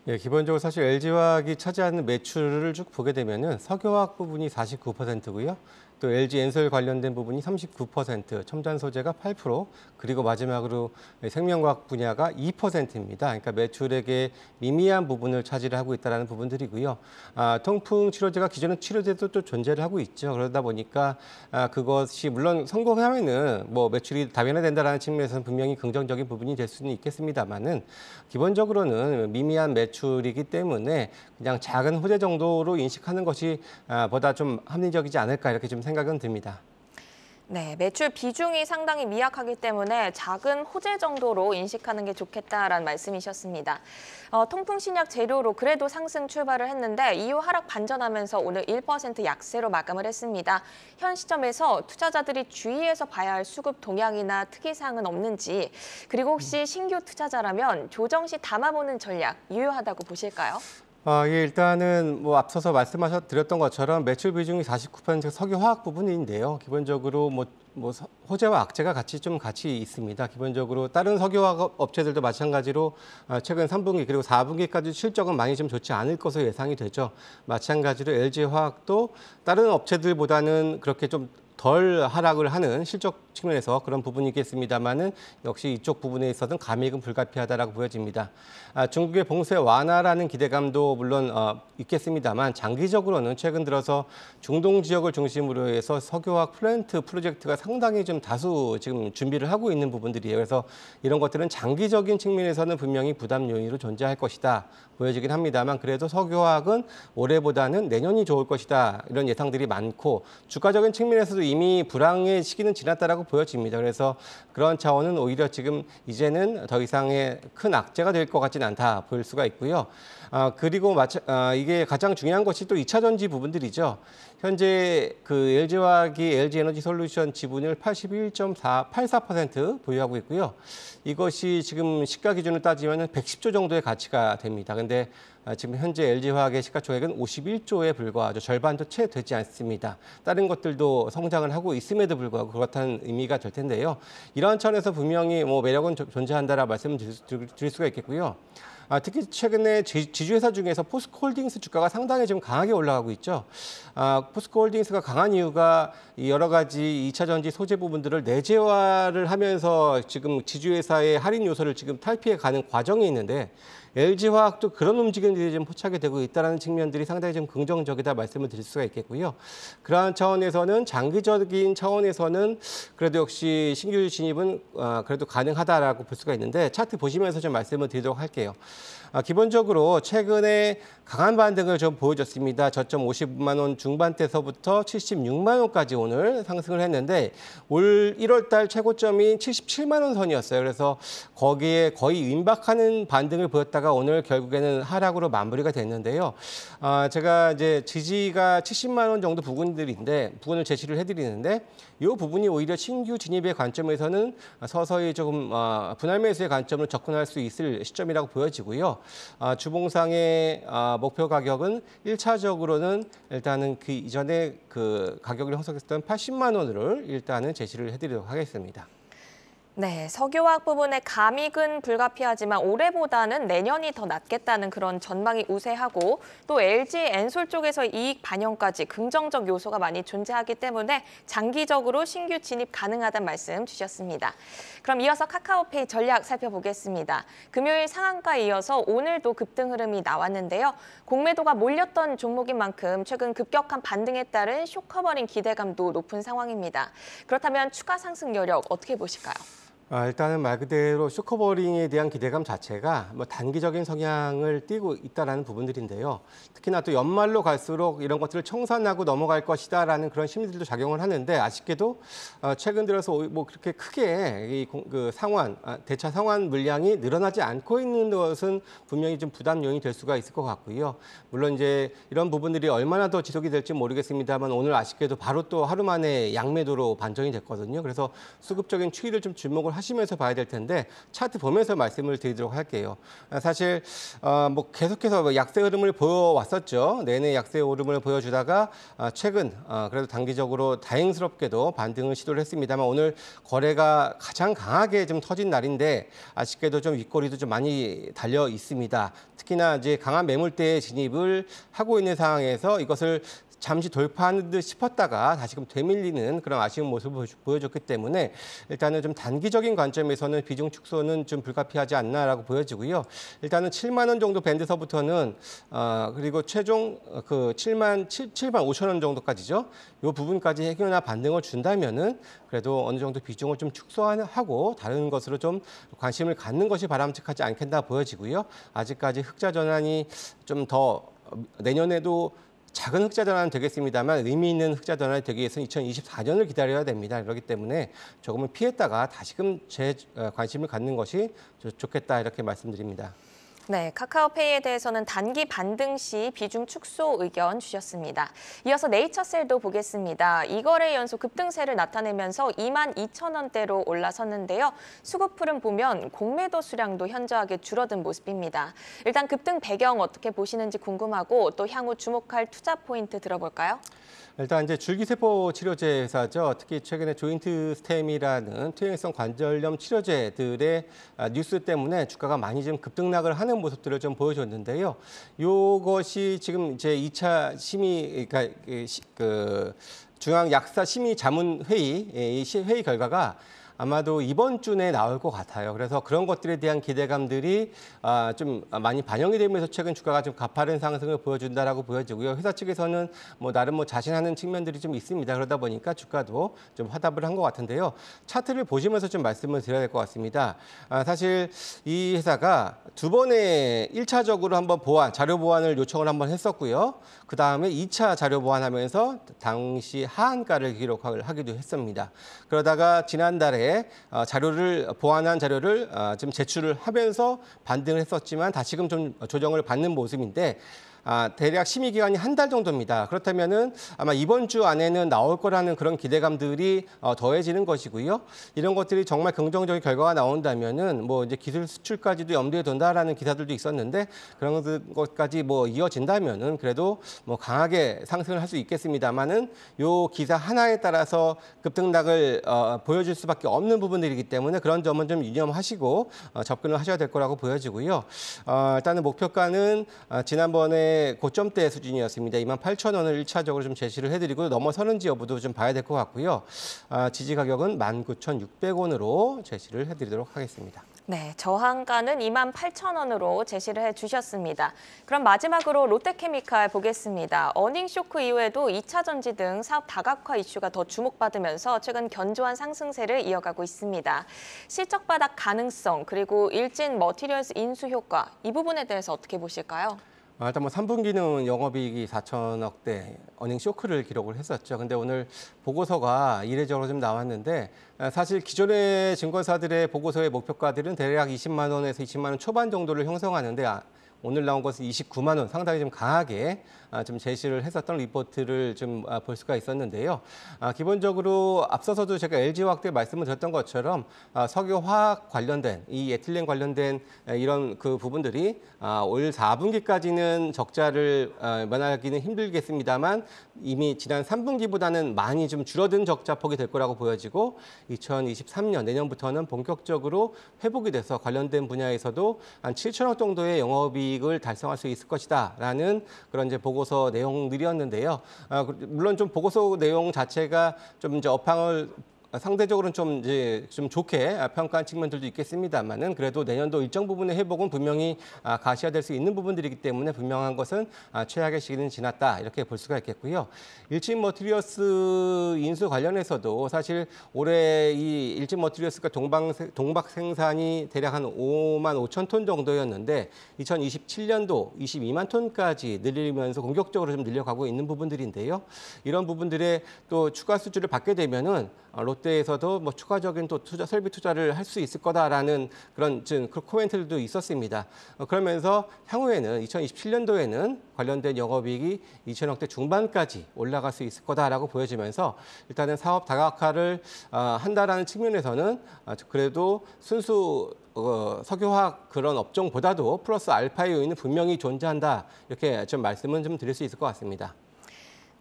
예, 기본적으로 사실 LG화학이 차지하는 매출을 쭉 보게 되면은 석유화학 부분이 49%고요. 또 LG엔솔 관련된 부분이 39%, 첨단 소재가 8%, 그리고 마지막으로 생명과학 분야가 2%입니다. 그러니까 매출액의 미미한 부분을 차지를 하고 있다는 부분들이고요. 통풍 치료제가 기존의 치료제도 또 존재를 하고 있죠. 그러다 보니까 그것이 물론 성공하면은 뭐 매출이 다변화된다는 측면에서는 분명히 긍정적인 부분이 될 수는 있겠습니다만은 기본적으로는 미미한 매출이기 때문에 그냥 작은 호재 정도로 인식하는 것이 보다 좀 합리적이지 않을까 이렇게 좀 생각은 듭니다. 네, 매출 비중이 상당히 미약하기 때문에 작은 호재 정도로 인식하는 게 좋겠다라는 말씀이셨습니다. 통풍신약 재료로 그래도 상승 출발을 했는데 이후 하락 반전하면서 오늘 1% 약세로 마감을 했습니다. 현 시점에서 투자자들이 주의해서 봐야 할 수급 동향이나 특이사항은 없는지, 그리고 혹시 신규 투자자라면 조정 시 담아보는 전략 유효하다고 보실까요? 예, 일단은 뭐 앞서서 말씀드렸던 것처럼 매출 비중이 49% 석유화학 부분인데요. 기본적으로 뭐 호재와 악재가 같이 있습니다. 기본적으로 다른 석유화학 업체들도 마찬가지로 최근 3분기 그리고 4분기까지 실적은 많이 좀 좋지 않을 것으로 예상이 되죠. 마찬가지로 LG화학도 다른 업체들보다는 그렇게 좀 덜 하락을 하는 실적 측면에서 그런 부분이겠습니다만은 역시 이쪽 부분에 있어서는 감익은 불가피하다라고 보여집니다. 중국의 봉쇄 완화라는 기대감도 물론 있겠습니다만 장기적으로는 최근 들어서 중동 지역을 중심으로 해서 석유화학 플랜트 프로젝트가 상당히 좀 다수 지금 준비를 하고 있는 부분들이에요. 그래서 이런 것들은 장기적인 측면에서는 분명히 부담 요인으로 존재할 것이다 보여지긴 합니다만 그래도 석유화학은 올해보다는 내년이 좋을 것이다 이런 예상들이 많고 주가적인 측면에서도 이미 불황의 시기는 지났다라고 보여집니다. 그래서 그런 차원은 오히려 지금 이제는 더 이상의 큰 악재가 될 것 같지는 않다 보일 수가 있고요. 그리고 이게 가장 중요한 것이 또 2차 전지 부분들이죠. 현재 그 LG화학이 LG에너지솔루션 지분을 81.84% 보유하고 있고요. 이것이 지금 시가 기준으로 따지면 110조 정도의 가치가 됩니다. 근데 지금 현재 LG화학의 시가총액은 51조에 불과하죠. 절반도 채 되지 않습니다. 다른 것들도 성장을 하고 있음에도 불구하고 그렇다는 의미가 될 텐데요. 이러한 차원에서 분명히 뭐 매력은 존재한다라고 말씀을 드릴 수가 있겠고요. 특히 최근에 지주회사 중에서 포스코홀딩스 주가가 상당히 지금 강하게 올라가고 있죠. 포스코홀딩스가 강한 이유가 여러 가지 2차 전지 소재 부분들을 내재화를 하면서 지금 지주회사의 할인 요소를 지금 탈피해 가는 과정이 있는데 LG화학도 그런 움직임들이 좀 포착이 되고 있다는 측면들이 상당히 좀 긍정적이다 말씀을 드릴 수가 있겠고요. 그러한 차원에서는 장기적인 차원에서는 그래도 역시 신규 진입은 그래도 가능하다라고 볼 수가 있는데 차트 보시면서 좀 말씀을 드리도록 할게요. 기본적으로 최근에 강한 반등을 좀 보여줬습니다. 저점 50만 원 중반대서부터 76만 원까지 오늘 상승을 했는데 올 1월 달 최고점이 77만 원 선이었어요. 그래서 거기에 거의 임박하는 반등을 보였다가 오늘 결국에는 하락으로 마무리가 됐는데요. 제가 이제 지지가 70만 원 정도 부분을 제시를 해드리는데 이 부분이 오히려 신규 진입의 관점에서는 서서히 조금 분할 매수의 관점을 접근할 수 있을 시점이라고 보여지고요. 주봉상의 목표 가격은 1차적으로는 일단은 그 이전에 그 가격을 형성했던 80만 원을 일단은 제시를 해드리도록 하겠습니다. 네, 석유화학 부분의 감익은 불가피하지만 올해보다는 내년이 더 낫겠다는 그런 전망이 우세하고 또 LG 엔솔 쪽에서 이익 반영까지 긍정적 요소가 많이 존재하기 때문에 장기적으로 신규 진입 가능하다는 말씀 주셨습니다. 그럼 이어서 카카오페이 전략 살펴보겠습니다. 금요일 상한가에 이어서 오늘도 급등 흐름이 나왔는데요. 공매도가 몰렸던 종목인 만큼 최근 급격한 반등에 따른 쇼커버링 기대감도 높은 상황입니다. 그렇다면 추가 상승 여력 어떻게 보실까요? 일단은 말 그대로 쇼커버링에 대한 기대감 자체가 뭐 단기적인 성향을 띠고 있다는 부분들인데요. 특히나 또 연말로 갈수록 이런 것들을 청산하고 넘어갈 것이다라는 그런 심리들도 작용을 하는데 아쉽게도 최근 들어서 뭐 그렇게 크게 그 대차 상환 물량이 늘어나지 않고 있는 것은 분명히 좀 부담 요인이 될 수가 있을 것 같고요. 물론 이제 이런 부분들이 얼마나 더 지속이 될지 모르겠습니다만 오늘 아쉽게도 바로 또 하루 만에 양매도로 반전이 됐거든요. 그래서 수급적인 추이를 좀 주목을 하시면서 봐야 될 텐데 차트 보면서 말씀을 드리도록 할게요. 사실 뭐 계속해서 약세 흐름을 보여왔었죠. 내내 약세 흐름을 보여주다가 최근 그래도 단기적으로 다행스럽게도 반등을 시도를 했습니다만 오늘 거래가 가장 강하게 좀 터진 날인데 아쉽게도 좀 윗꼬리도 좀 많이 달려 있습니다. 특히나 이제 강한 매물대에 진입을 하고 있는 상황에서 이것을 잠시 돌파하는 듯 싶었다가 다시금 되밀리는 그런 아쉬운 모습을 보여줬기 때문에 일단은 좀 단기적인 관점에서는 비중 축소는 좀 불가피하지 않나라고 보여지고요. 일단은 7만 원 정도 밴드서부터는 그리고 최종 그 7만 5천 원 정도까지죠. 이 부분까지 해결이나 반등을 준다면은 그래도 어느 정도 비중을 좀 축소하고 다른 것으로 좀 관심을 갖는 것이 바람직하지 않겠나 보여지고요. 아직까지 흑자 전환이 좀 더 내년에도 작은 흑자 전환은 되겠습니다만 의미 있는 흑자 전환이 되기 위해서는 2024년을 기다려야 됩니다. 그렇기 때문에 조금은 피했다가 다시금 관심을 갖는 것이 좋겠다 이렇게 말씀드립니다. 네, 카카오페이에 대해서는 단기 반등 시 비중 축소 의견 주셨습니다. 이어서 네이처셀도 보겠습니다. 2거래 연속 급등세를 나타내면서 22,000원대로 올라섰는데요. 수급 흐름 보면 공매도 수량도 현저하게 줄어든 모습입니다. 일단 급등 배경 어떻게 보시는지 궁금하고 또 향후 주목할 투자 포인트 들어볼까요? 일단 이제 줄기세포 치료제 회사죠. 특히 최근에 조인트 스템이라는 퇴행성 관절염 치료제들의 뉴스 때문에 주가가 많이 좀 급등락을 하는 모습들을 좀 보여줬는데요. 이것이 지금 이제 2차 심의, 그러니까 그 중앙약사심의자문회의 이 회의 결과가 아마도 이번 주 내에 나올 것 같아요. 그래서 그런 것들에 대한 기대감들이 좀 많이 반영이 되면서 최근 주가가 좀 가파른 상승을 보여준다라고 보여지고요. 회사 측에서는 뭐 나름 뭐 자신하는 측면들이 좀 있습니다. 그러다 보니까 주가도 좀 화답을 한 것 같은데요. 차트를 보시면서 좀 말씀을 드려야 될 것 같습니다. 사실 이 회사가 두 번에 1차적으로 한번 자료 보완을 요청을 한번 했었고요. 그 다음에 2차 자료 보완하면서 당시 하한가를 기록을 하기도 했습니다. 그러다가 지난달에 보완한 자료를 좀 제출을 하면서 반등을 했었지만 다시금 좀 조정을 받는 모습인데 대략 심의 기간이 한 달 정도입니다. 그렇다면은 아마 이번 주 안에는 나올 거라는 그런 기대감들이 더해지는 것이고요. 이런 것들이 정말 긍정적인 결과가 나온다면은 뭐 이제 기술 수출까지도 염두에 둔다라는 기사들도 있었는데 그런 것까지 뭐 이어진다면은 그래도 뭐 강하게 상승을 할 수 있겠습니다만은 요 기사 하나에 따라서 급등락을 보여줄 수밖에 없는 부분들이기 때문에 그런 점은 좀 유념하시고 접근을 하셔야 될 거라고 보여지고요. 일단은 목표가는 지난번에 고점대 수준이었습니다. 28,000원을 1차적으로 좀 제시를 해드리고 넘어서는지 여부도 좀 봐야 될 것 같고요. 지지 가격은 19,600원으로 제시를 해드리도록 하겠습니다. 네, 저항가는 28,000원으로 제시를 해주셨습니다. 그럼 마지막으로 롯데케미칼 보겠습니다. 어닝 쇼크 이후에도 2차 전지 등 사업 다각화 이슈가 더 주목받으면서 최근 견조한 상승세를 이어가고 있습니다. 실적 바닥 가능성 그리고 일진 머티리얼스 인수 효과 이 부분에 대해서 어떻게 보실까요? 일단 3분기는 영업이익이 4천억대 어닝 쇼크를 기록을 했었죠. 근데 오늘 보고서가 이례적으로 좀 나왔는데 사실 기존의 증권사들의 보고서의 목표가들은 대략 20만 원에서 20만 원 초반 정도를 형성하는데 오늘 나온 것은 29만 원, 상당히 좀 강하게 좀 제시를 했었던 리포트를 좀 볼 수가 있었는데요. 기본적으로 앞서서도 제가 LG화학 때 말씀을 드렸던 것처럼 석유화학 관련된 이 에틸렌 관련된 이런 그 부분들이 올 4분기까지는 적자를 면하기는 힘들겠습니다만 이미 지난 3분기보다는 많이 좀 줄어든 적자폭이 될 거라고 보여지고 2023년 내년부터는 본격적으로 회복이 돼서 관련된 분야에서도 한 7천억 정도의 영업이익을 달성할 수 있을 것이다라는 그런 이제 보고서 내용들이었는데요. 물론 좀 보고서 내용 자체가 좀 이제 업황을 상대적으로는 좀 좋게 평가한 측면들도 있겠습니다만은 그래도 내년도 일정 부분의 회복은 분명히 가시화될 수 있는 부분들이기 때문에 분명한 것은 최악의 시기는 지났다 이렇게 볼 수가 있겠고요. 일진 머티리얼스 인수 관련해서도 사실 올해 이 일진 머티리얼스가 동박 생산이 대략 한 5만 5천 톤 정도였는데 2027년도 22만 톤까지 늘리면서 공격적으로 좀 늘려가고 있는 부분들인데요. 이런 부분들의 또 추가 수주를 받게 되면은 롯데에서도 뭐 추가적인 또 설비 투자를 할 수 있을 거다라는 그런 코멘트들도 있었습니다. 그러면서 향후에는 2027년도에는 관련된 영업이익이 2천억대 중반까지 올라갈 수 있을 거다라고 보여지면서 일단은 사업 다각화를 한다라는 측면에서는 그래도 순수 석유화학 그런 업종보다도 플러스 알파의 요인은 분명히 존재한다 이렇게 좀 말씀은 좀 드릴 수 있을 것 같습니다.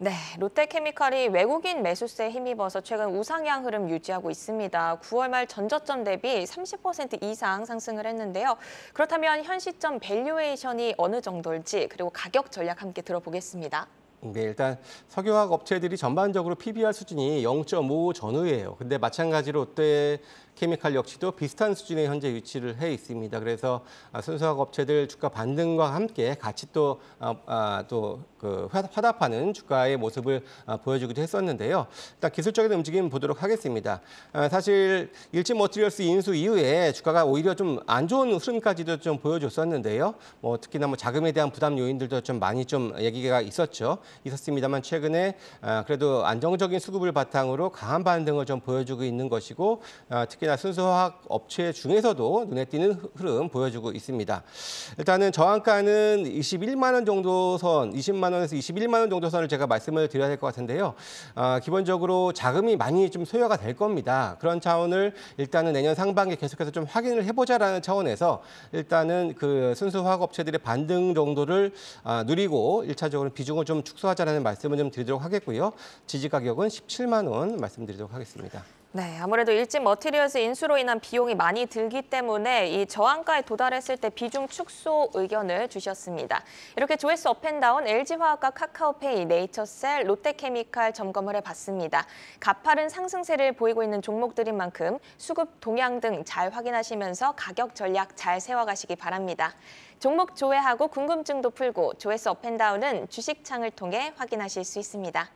네, 롯데케미칼이 외국인 매수세에 힘입어서 최근 우상향 흐름 유지하고 있습니다. 9월 말 전저점 대비 30% 이상 상승을 했는데요. 그렇다면 현 시점 밸류에이션이 어느 정도일지 그리고 가격 전략 함께 들어보겠습니다. 네, 일단 석유화학 업체들이 전반적으로 PBR 수준이 0.5 전후예요. 근데 마찬가지로 롯데케미칼 역시도 비슷한 수준에 현재 위치를 해 있습니다. 그래서 순수화학 업체들 주가 반등과 함께 같이 또 화답하는 주가의 모습을 보여주기도 했었는데요. 일단 기술적인 움직임 보도록 하겠습니다. 사실 일진 머티리얼스 인수 이후에 주가가 오히려 좀 안 좋은 흐름까지도 좀 보여줬었는데요. 뭐 특히나 뭐 자금에 대한 부담 요인들도 좀 많이 좀 얘기가 있었습니다만 최근에 그래도 안정적인 수급을 바탕으로 강한 반등을 좀 보여주고 있는 것이고 특히나 순수화학 업체 중에서도 눈에 띄는 흐름 보여주고 있습니다. 일단은 저항가는 21만 원 정도 선, 20만 원에서 21만 원 정도 선을 제가 말씀을 드려야 될 것 같은데요. 기본적으로 자금이 많이 좀 소요가 될 겁니다. 그런 차원을 일단은 내년 상반기에 계속해서 좀 확인을 해보자라는 차원에서 일단은 그 순수화학 업체들의 반등 정도를 누리고 1차적으로 비중을 좀 축소하자라는 말씀을 좀 드리도록 하겠고요. 지지 가격은 17만 원 말씀드리도록 하겠습니다. 네, 아무래도 일진 머티리얼스 인수로 인한 비용이 많이 들기 때문에 이 저항가에 도달했을 때 비중 축소 의견을 주셨습니다. 이렇게 조회수 업앤다운 LG화학과 카카오페이, 네이처셀, 롯데케미칼 점검을 해봤습니다. 가파른 상승세를 보이고 있는 종목들인 만큼 수급 동향 등 잘 확인하시면서 가격 전략 잘 세워가시기 바랍니다. 종목 조회하고 궁금증도 풀고 조회수 업앤다운은 주식창을 통해 확인하실 수 있습니다.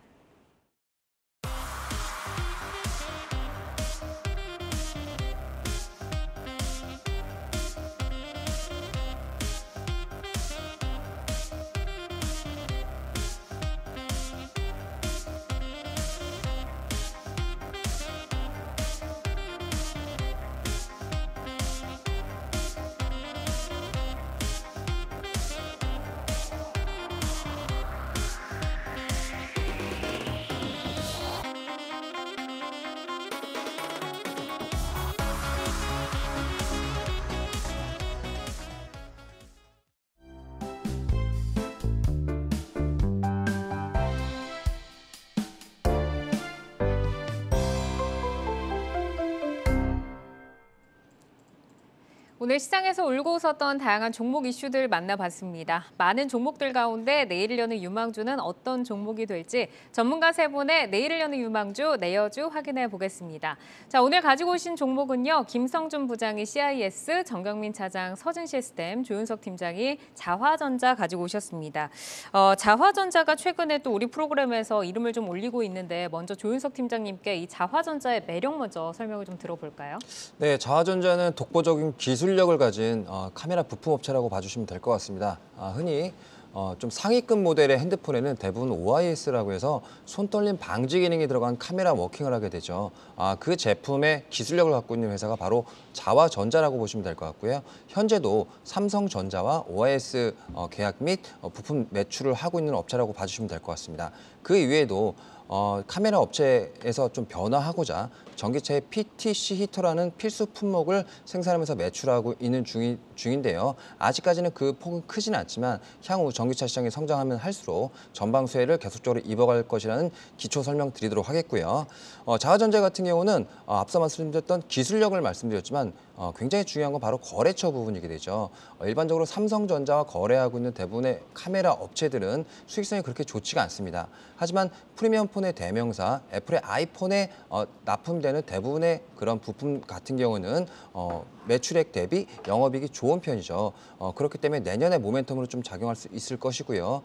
오늘 시장에서 울고 웃었던 다양한 종목 이슈들 만나봤습니다. 많은 종목들 가운데 내일을 여는 유망주는 어떤 종목이 될지 전문가 세 분의 내일을 여는 유망주, 내여주 확인해 보겠습니다. 자, 오늘 가지고 오신 종목은요. 김성준 부장이 CIS, 정경민 차장 서진시스템, 조윤석 팀장이 자화전자 가지고 오셨습니다. 자화전자가 최근에 또 우리 프로그램에서 이름을 좀 올리고 있는데 먼저 조윤석 팀장님께 이 자화전자의 매력 먼저 설명을 좀 들어볼까요? 네, 자화전자는 독보적인 기술력을 가진 카메라 부품 업체라고 봐주시면 될 것 같습니다. 흔히 좀 상위급 모델의 핸드폰에는 대부분 OIS라고 해서 손떨림 방지 기능이 들어간 카메라 워킹을 하게 되죠. 그 제품의 기술력을 갖고 있는 회사가 바로 자화전자라고 보시면 될 것 같고요. 현재도 삼성전자와 OIS 계약 및 부품 매출을 하고 있는 업체라고 봐주시면 될 것 같습니다. 그 이외에도 카메라 업체에서 좀 변화하고자 전기차의 PTC 히터라는 필수 품목을 생산하면서 매출하고 있는 중인데요. 아직까지는 그 폭은 크진 않지만 향후 전기차 시장이 성장하면 할수록 전방 수혜를 계속적으로 입어갈 것이라는 기초 설명 드리도록 하겠고요. 자화전자 같은 경우는 앞서 말씀드렸던 기술력을 말씀드렸지만 굉장히 중요한 건 바로 거래처 부분이게 되죠. 일반적으로 삼성전자와 거래하고 있는 대부분의 카메라 업체들은 수익성이 그렇게 좋지가 않습니다. 하지만 프리미엄 폰의 대명사 애플의 아이폰에 납품되는 대부분의 그런 부품 같은 경우는 매출액 대비 영업이익이 좋은 편이죠. 그렇기 때문에 내년에 모멘텀으로 좀 작용할 수 있을 것이고요.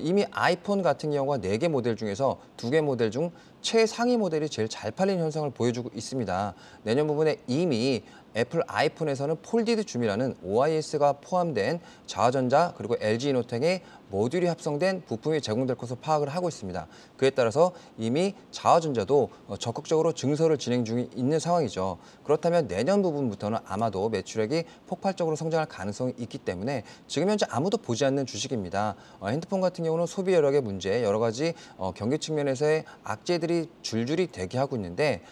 이미 아이폰 같은 경우가 4개 모델 중에서 2개 모델 중 최상위 모델이 제일 잘 팔리는 현상을 보여주고 있습니다. 내년 부분에 이미 애플 아이폰에서는 폴디드 줌이라는 OIS가 포함된 자화전자 그리고 LG이노텍의 모듈이 합성된 부품이 제공될 것으로 파악을 하고 있습니다. 그에 따라서 이미 자화전자도 적극적으로 증설을 진행 중에 있는 상황이죠. 그렇다면 내년 부분부터는 아마도 매출액이 폭발적으로 성장할 가능성이 있기 때문에 지금 현재 아무도 보지 않는 주식입니다. 핸드폰 같은 경우는 소비 여력의 문제, 여러 가지 경기 측면에서의 악재들이 줄줄이 대기하고 있는데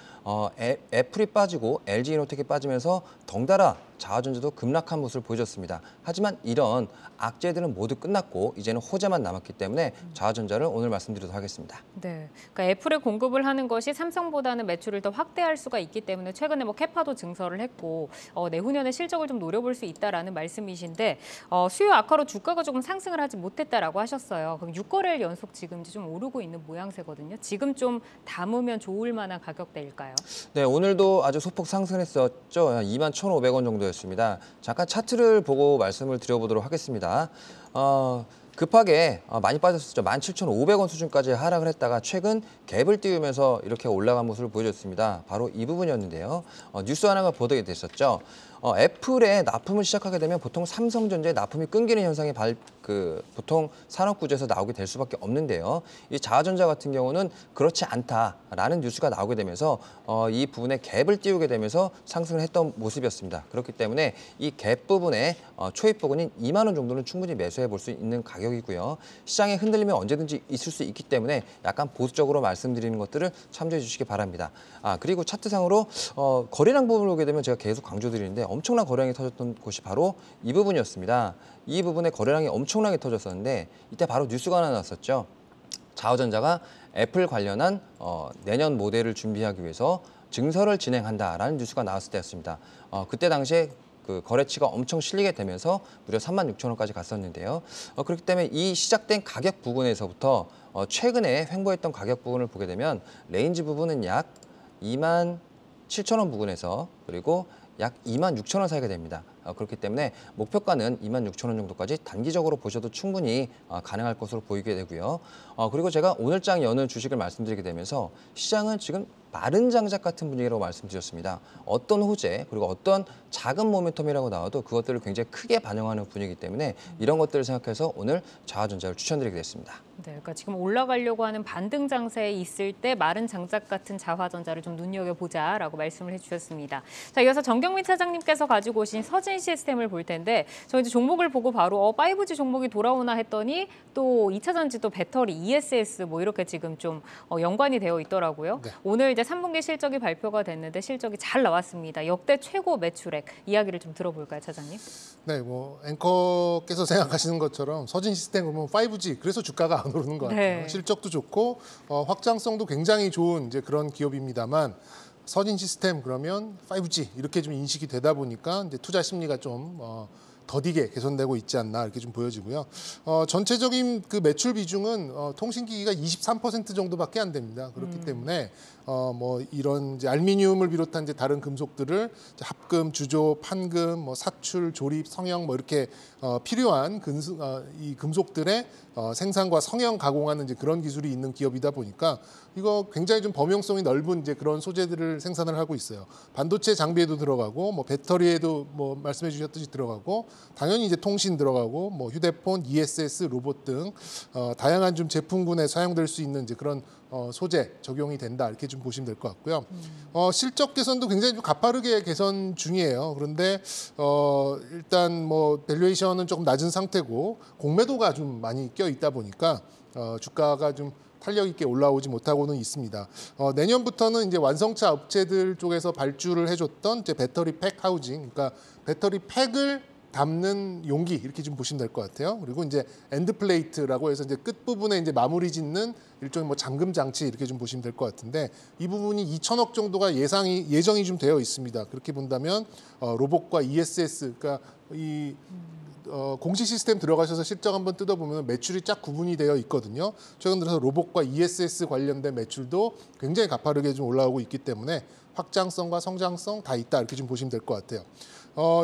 애플이 빠지고 LG이노텍이 빠지면서 덩달아 자화전자도 급락한 모습을 보여줬습니다. 하지만 이런 악재들은 모두 끝났고 이제는 호재만 남았기 때문에 자화전자를 오늘 말씀드리도록 하겠습니다. 네, 그러니까 애플에 공급을 하는 것이 삼성보다는 매출을 더 확대할 수가 있기 때문에 최근에 캐파도 증설을 했고 내후년에 실적을 좀 노려볼 수 있다라는 말씀이신데 수요 악화로 주가가 조금 상승을 하지 못했다라고 하셨어요. 그럼 6거래일 연속 지금 좀 오르고 있는 모양새거든요. 지금 좀 담으면 좋을 만한 가격대일까요? 네, 오늘도 아주 소폭 상승했었죠. 21,500원 정도였습니다. 잠깐 차트를 보고 말씀을 드려보도록 하겠습니다. 급하게 많이 빠졌었죠. 17,500원 수준까지 하락을 했다가 최근 갭을 띄우면서 이렇게 올라간 모습을 보여줬습니다. 바로 이 부분이었는데요. 뉴스 하나가 보도가 됐었죠. 애플에 납품을 시작하게 되면 보통 삼성전자에 납품이 끊기는 현상이 보통 산업구조에서 나오게 될 수밖에 없는데요. 이 자화전자 같은 경우는 그렇지 않다라는 뉴스가 나오게 되면서 이 부분에 갭을 띄우게 되면서 상승을 했던 모습이었습니다. 그렇기 때문에 이 갭 부분에 초입 부근인 2만 원 정도는 충분히 매수해 볼 수 있는 가격이고요. 시장의 흔들림이 언제든지 있을 수 있기 때문에 약간 보수적으로 말씀드리는 것들을 참조해 주시기 바랍니다. 그리고 차트상으로 거래량 부분을 보게 되면 제가 계속 강조드리는데 엄청난 거래량이 터졌던 곳이 바로 이 부분이었습니다. 이 부분에 거래량이 엄청나게 터졌었는데 이때 바로 뉴스가 하나 나왔었죠. 자화전자가 애플 관련한 내년 모델을 준비하기 위해서 증설을 진행한다라는 뉴스가 나왔을 때였습니다. 그때 당시에 그 거래치가 엄청 실리게 되면서 무려 36,000원까지 갔었는데요. 그렇기 때문에 이 시작된 가격 부분에서부터 최근에 횡보했던 가격 부분을 보게 되면 레인지 부분은 약 27,000원 부근에서 그리고 약 26,000원 사이가 됩니다. 그렇기 때문에 목표가는 26,000원 정도까지 단기적으로 보셔도 충분히 가능할 것으로 보이게 되고요. 그리고 제가 오늘장 여는 주식을 말씀드리게 되면서 시장은 지금 마른 장작 같은 분위기라고 말씀드렸습니다. 어떤 호재 그리고 어떤 작은 모멘텀이라고 나와도 그것들을 굉장히 크게 반영하는 분위기 때문에 이런 것들을 생각해서 오늘 자화전자를 추천드리게 됐습니다. 네, 그러니까 지금 올라가려고 하는 반등 장세에 있을 때 마른 장작 같은 자화전자를 좀 눈여겨보자라고 말씀을 해주셨습니다. 자, 이어서 정경민 차장님께서 가지고 오신 서진 시스템을 볼 텐데 저 이제 종목을 보고 바로 5G 종목이 돌아오나 했더니 또 2차 전지 또 배터리, ESS 이렇게 지금 좀 연관이 되어 있더라고요. 네. 오늘 이제 3분기 실적이 발표가 됐는데 실적이 잘 나왔습니다. 역대 최고 매출액 이야기를 좀 들어볼까요, 차장님? 네, 앵커께서 생각하시는 것처럼 서진 시스템 보면 5G 그래서 주가가 안 오르는 것 같아요. 네. 실적도 좋고 확장성도 굉장히 좋은 이제 그런 기업입니다만 선진 시스템 그러면 5G 이렇게 좀 인식이 되다 보니까 이제 투자 심리가 좀 더디게 개선되고 있지 않나 이렇게 좀 보여지고요. 전체적인 그 매출 비중은 통신기기가 23% 정도밖에 안 됩니다. 그렇기 때문에 뭐 이런 이제 알루미늄을 비롯한 이제 다른 금속들을 이제 합금, 주조, 판금, 뭐 사출, 조립, 성형 뭐 이렇게 필요한 이 금속들의 생산과 성형 가공하는 이제 그런 기술이 있는 기업이다 보니까 이거 굉장히 좀 범용성이 넓은 이제 그런 소재들을 생산을 하고 있어요. 반도체 장비에도 들어가고 뭐 배터리에도 뭐 말씀해 주셨듯이 들어가고 당연히 이제 통신 들어가고 뭐 휴대폰, ESS, 로봇 등 다양한 좀 제품군에 사용될 수 있는 이제 그런 소재 적용이 된다 이렇게 좀 보시면 될 것 같고요. 실적 개선도 굉장히 좀 가파르게 개선 중이에요. 그런데 일단 뭐 밸류에이션은 조금 낮은 상태고 공매도가 좀 많이 껴 있다 보니까 주가가 좀 탄력 있게 올라오지 못하고는 있습니다. 내년부터는 이제 완성차 업체들 쪽에서 발주를 해줬던 이제 배터리 팩 하우징, 그러니까 배터리 팩을 담는 용기 이렇게 좀 보시면 될 것 같아요. 그리고 이제 엔드 플레이트라고 해서 이제 끝 부분에 이제 마무리 짓는 일종의 뭐 잠금 장치 이렇게 좀 보시면 될 것 같은데 이 부분이 2천억 정도가 예정이 좀 되어 있습니다. 그렇게 본다면 로봇과 ESS, 그러니까 이 공시 시스템 들어가셔서 실적 한번 뜯어보면 매출이 쫙 구분이 되어 있거든요. 최근 들어서 로봇과 ESS 관련된 매출도 굉장히 가파르게 좀 올라오고 있기 때문에 확장성과 성장성 다 있다 이렇게 좀 보시면 될 것 같아요.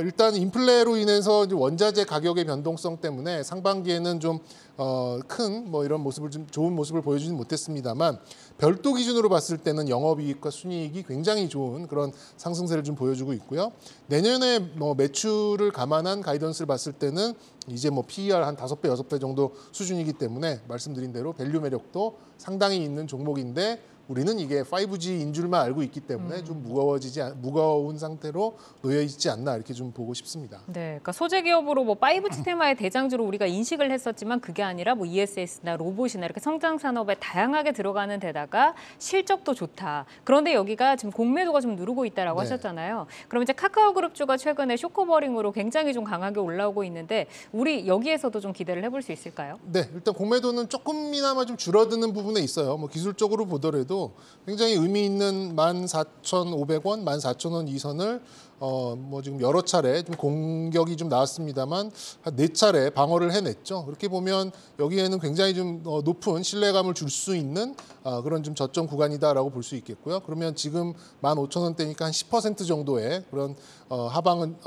일단 인플레로 인해서 이제 원자재 가격의 변동성 때문에 상반기에는 좀 큰 뭐 이런 모습을 좀 좋은 모습을 보여주진 못했습니다만 별도 기준으로 봤을 때는 영업이익과 순이익이 굉장히 좋은 그런 상승세를 좀 보여주고 있고요. 내년에 뭐 매출을 감안한 가이던스를 봤을 때는 이제 뭐 PER 한 5배, 6배 정도 수준이기 때문에 말씀드린 대로 밸류 매력도 상당히 있는 종목인데 우리는 이게 5G인 줄만 알고 있기 때문에 좀 무거운 상태로 놓여 있지 않나 이렇게 좀 보고 싶습니다. 네, 그러니까 소재 기업으로 뭐 5G 테마의 대장주로 우리가 인식을 했었지만 그게 아니라 뭐 ESS나 로봇이나 이렇게 성장 산업에 다양하게 들어가는 데다가 실적도 좋다. 그런데 여기가 지금 공매도가 좀 누르고 있다라고 하셨잖아요. 그럼 이제 카카오그룹주가 최근에 쇼커버링으로 굉장히 좀 강하게 올라오고 있는데 우리 여기에서도 좀 기대를 해볼 수 있을까요? 네, 일단 공매도는 조금이나마 좀 줄어드는 부분에 있어요. 뭐 기술적으로 보더라도 굉장히 의미 있는 14,500원, 14,000원 이선을 뭐 지금 여러 차례 좀 공격이 좀 나왔습니다만 한 4차례 방어를 해냈죠. 그렇게 보면 여기에는 굉장히 좀 높은 신뢰감을 줄 수 있는 그런 좀 저점 구간이다라고 볼 수 있겠고요. 그러면 지금 15,000원대니까 한 10% 정도의 그런 하방은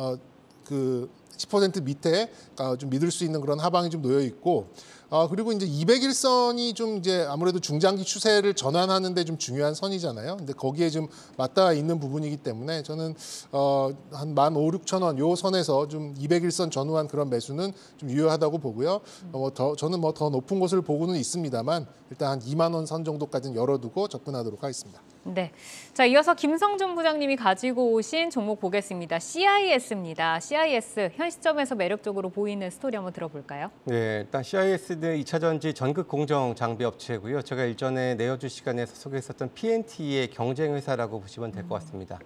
그 10% 밑에 좀 믿을 수 있는 그런 하방이 좀 놓여 있고 그리고 이제 200일선이 좀 이제 아무래도 중장기 추세를 전환하는데 좀 중요한 선이잖아요. 근데 거기에 좀 맞닿아 있는 부분이기 때문에 저는 한 15,000~16,000원 요 선에서 좀 200일선 전후한 그런 매수는 좀 유효하다고 보고요. 저는 뭐 더 높은 곳을 보고는 있습니다만 일단 한 2만 원 선 정도까지는 열어두고 접근하도록 하겠습니다. 네. 자, 이어서 김성준 부장님이 가지고 오신 종목 보겠습니다. CIS입니다. CIS 현 시점에서 매력적으로 보이는 스토리 한번 들어볼까요? 네, 일단 CIS는 2차 전지 전극 공정 장비 업체고요. 제가 일전에 내어주 시간에서 소개했었던 PNT의 경쟁 회사라고 보시면 될 것 같습니다.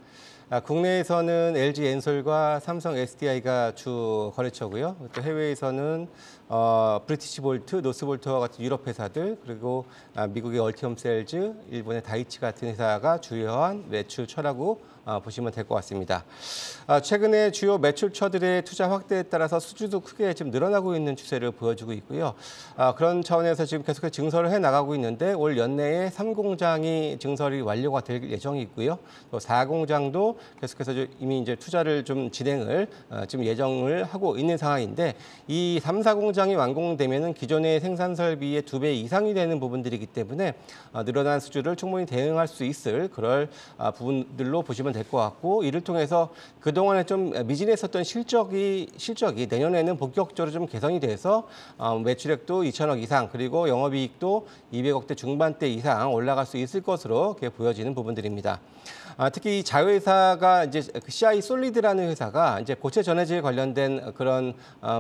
국내에서는 LG 엔솔과 삼성 SDI가 주 거래처고요. 또 해외에서는 브리티시 볼트, 노스볼트와 같은 유럽 회사들, 그리고 미국의 얼티엄 셀즈, 일본의 다이치 같은 회사가 주요한 매출처라고 보시면 될 것 같습니다. 최근에 주요 매출처들의 투자 확대에 따라서 수주도 크게 지금 늘어나고 있는 추세를 보여주고 있고요. 그런 차원에서 지금 계속해서 증설을 해나가고 있는데 올 연내에 3공장이 증설이 완료가 될 예정이고요. 또 4공장도 계속해서 이미 이제 투자를 좀 진행을 지금 예정을 하고 있는 상황인데 이 3, 4공장이 완공되면은 기존의 생산 설비의 2배 이상이 되는 부분들이기 때문에 늘어난 수주를 충분히 대응할 수 있을 그럴 부분들로 보시면 될 것 같고 이를 통해서 그동안에 좀 미진했었던 실적이 내년에는 본격적으로 좀 개선이 돼서 매출액도 2천억 이상 그리고 영업이익도 200억대 중반대 이상 올라갈 수 있을 것으로 이렇게 보여지는 부분들입니다. 특히 이 자회사가 이제 CI 솔리드라는 회사가 이제 고체 전해질 관련된 그런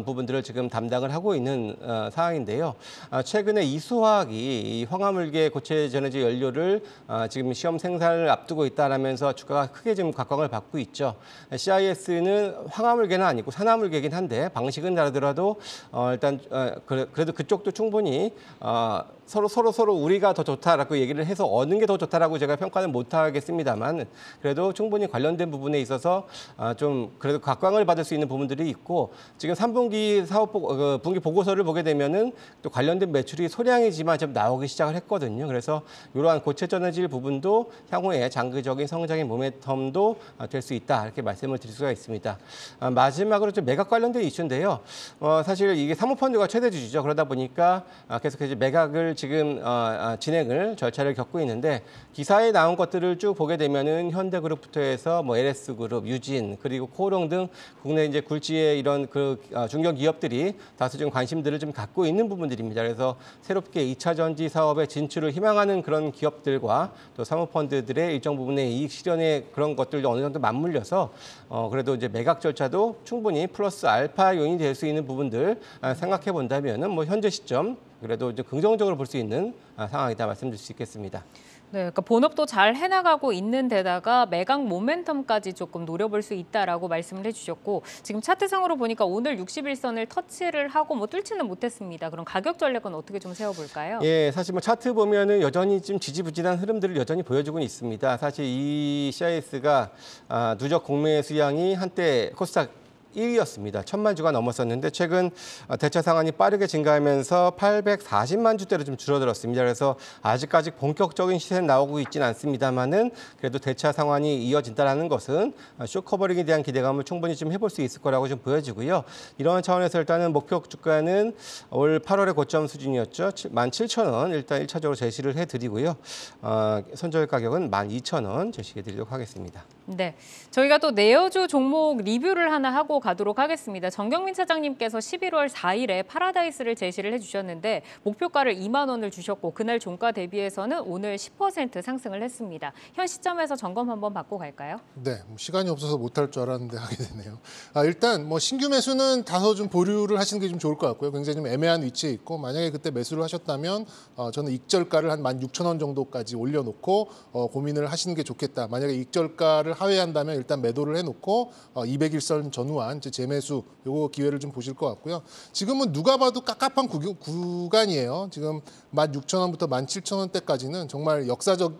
부분들을 지금 담당을 하고 있는 상황인데요. 최근에 이수화학이 이 황화물계 고체 전해질 연료를 지금 시험 생산을 앞두고 있다라면서 주가가 크게 지금 각광을 받고 있죠. CIS는 황화물계는 아니고 산화물계긴 한데 방식은 다르더라도 일단 그래도 그쪽도 충분히 서로 우리가 더 좋다라고 얘기를 해서 어느 게 더 좋다라고 제가 평가는 못 하겠습니다만 그래도 충분히 관련된 부분에 있어서 좀 그래도 각광을 받을 수 있는 부분들이 있고 지금 3분기 분기 보고서를 보게 되면은 또 관련된 매출이 소량이지만 좀 나오기 시작을 했거든요. 그래서 이러한 고체전해질 부분도 향후에 장기적인 성장의 모멘텀도 될 수 있다 이렇게 말씀을 드릴 수가 있습니다. 마지막으로 좀 매각 관련된 이슈인데요. 사실 이게 사모펀드가 최대 주주죠. 그러다 보니까 계속해서 매각을 지금 진행을 절차를 겪고 있는데 기사에 나온 것들을 쭉 보게 되면은 현대그룹부터 해서 뭐 LS그룹, 유진 그리고 코오롱 등 국내 이제 굴지의 이런 그 중견 기업들이 다소 좀 관심들을 좀 갖고 있는 부분들입니다. 그래서 새롭게 2차 전지 사업에 진출을 희망하는 그런 기업들과 또 사모펀드들의 일정 부분의 이익 실현의 그런 것들도 어느 정도 맞물려서 그래도 이제 매각 절차도 충분히 플러스 알파 요인이 될 수 있는 부분들 생각해 본다면은 뭐 현재 시점 그래도 이제 긍정적으로 볼 수 있는 상황이다 말씀드릴 수 있겠습니다. 네, 그러니까 본업도 잘 해나가고 있는 데다가 매각 모멘텀까지 조금 노려볼 수 있다라고 말씀을 해주셨고 지금 차트상으로 보니까 오늘 61선을 터치를 하고 뭐 뚫지는 못했습니다. 그럼 가격 전략은 어떻게 좀 세워볼까요? 예, 사실 뭐 차트 보면은 여전히 좀 지지부진한 흐름들을 여전히 보여주고 있습니다. 사실 이 CIS가 누적 공매 수량이 한때 코스닥 1위였습니다. 1,000만 주가 넘었었는데 최근 대차 상한이 빠르게 증가하면서 840만 주대로 좀 줄어들었습니다. 그래서 아직까지 본격적인 시세는 나오고 있지는 않습니다만은 그래도 대차 상한이 이어진다는 것은 쇼커버링에 대한 기대감을 충분히 좀 해볼 수 있을 거라고 좀 보여지고요. 이런 차원에서 일단은 목표 주가는 올 8월의 고점 수준이었죠. 17,000원 일단 1차적으로 제시를 해드리고요. 선절 가격은 12,000원 제시해드리도록 하겠습니다. 네, 저희가 또 내어주 종목 리뷰를 하나 하고 가도록 하겠습니다. 정경민 차장님께서 11월 4일에 파라다이스를 제시를 해주셨는데 목표가를 2만 원을 주셨고 그날 종가 대비해서는 오늘 10% 상승을 했습니다. 현 시점에서 점검 한번 받고 갈까요? 네, 시간이 없어서 못할 줄 알았는데 하게 되네요. 일단 뭐 신규 매수는 다소 좀 보류를 하시는 게 좀 좋을 것 같고요. 굉장히 좀 애매한 위치에 있고 만약에 그때 매수를 하셨다면 저는 익절가를 한 16,000원 정도까지 올려놓고 고민을 하시는 게 좋겠다. 만약에 익절가를 하회한다면 일단 매도를 해놓고 200일선 전후한 재매수 요거 기회를 좀 보실 것 같고요. 지금은 누가 봐도 깝깝한 구간이에요. 지금 16,000원부터 17,000원대까지는 정말 역사적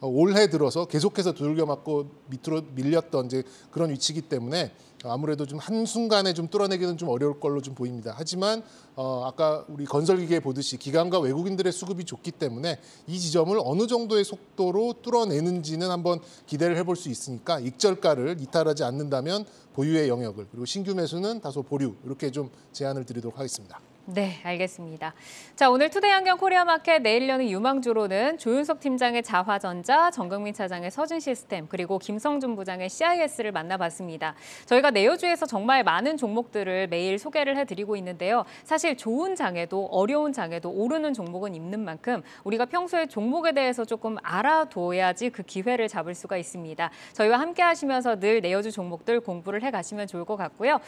올해 들어서 계속해서 두들겨 맞고 밑으로 밀렸던 이제 그런 위치이기 때문에 아무래도 좀 한순간에 좀 뚫어내기는 좀 어려울 걸로 좀 보입니다. 하지만 아까 우리 건설기계 보듯이 기관과 외국인들의 수급이 좋기 때문에 이 지점을 어느 정도의 속도로 뚫어내는지는 한번 기대를 해볼 수 있으니까 익절가를 이탈하지 않는다면 보유의 영역을 그리고 신규 매수는 다소 보류 이렇게 좀 제안을 드리도록 하겠습니다. 네, 알겠습니다. 자, 오늘 투데이 한경 코리아마켓 내일 여는 유망주로는 조윤석 팀장의 자화전자, 정경민 차장의 서진시스템, 그리고 김성준 부장의 CIS를 만나봤습니다. 저희가 내어주에서 정말 많은 종목들을 매일 소개를 해드리고 있는데요. 사실 좋은 장에도 어려운 장에도 오르는 종목은 있는 만큼 우리가 평소에 종목에 대해서 조금 알아둬야지 그 기회를 잡을 수가 있습니다. 저희와 함께 하시면서 늘 내어주 종목들 공부를 해가시면 좋을 것 같고요.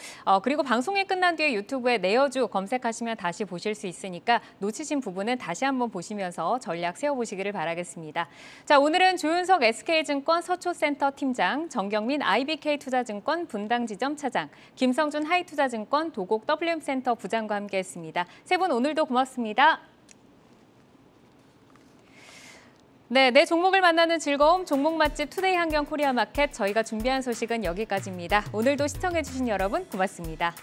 그리고 방송이 끝난 뒤에 유튜브에 내어주 검색하시면 다시 보실 수 있으니까 놓치신 부분은 다시 한번 보시면서 전략 세워보시기를 바라겠습니다. 자, 오늘은 조윤석 SK증권 서초센터 팀장, 정경민 IBK투자증권 분당지점 차장, 김성준 하이투자증권 도곡 WM센터 부장과 함께했습니다. 세 분 오늘도 고맙습니다. 네, 내 종목을 만나는 즐거움, 종목 맛집 투데이 한경 코리아마켓 저희가 준비한 소식은 여기까지입니다. 오늘도 시청해주신 여러분 고맙습니다.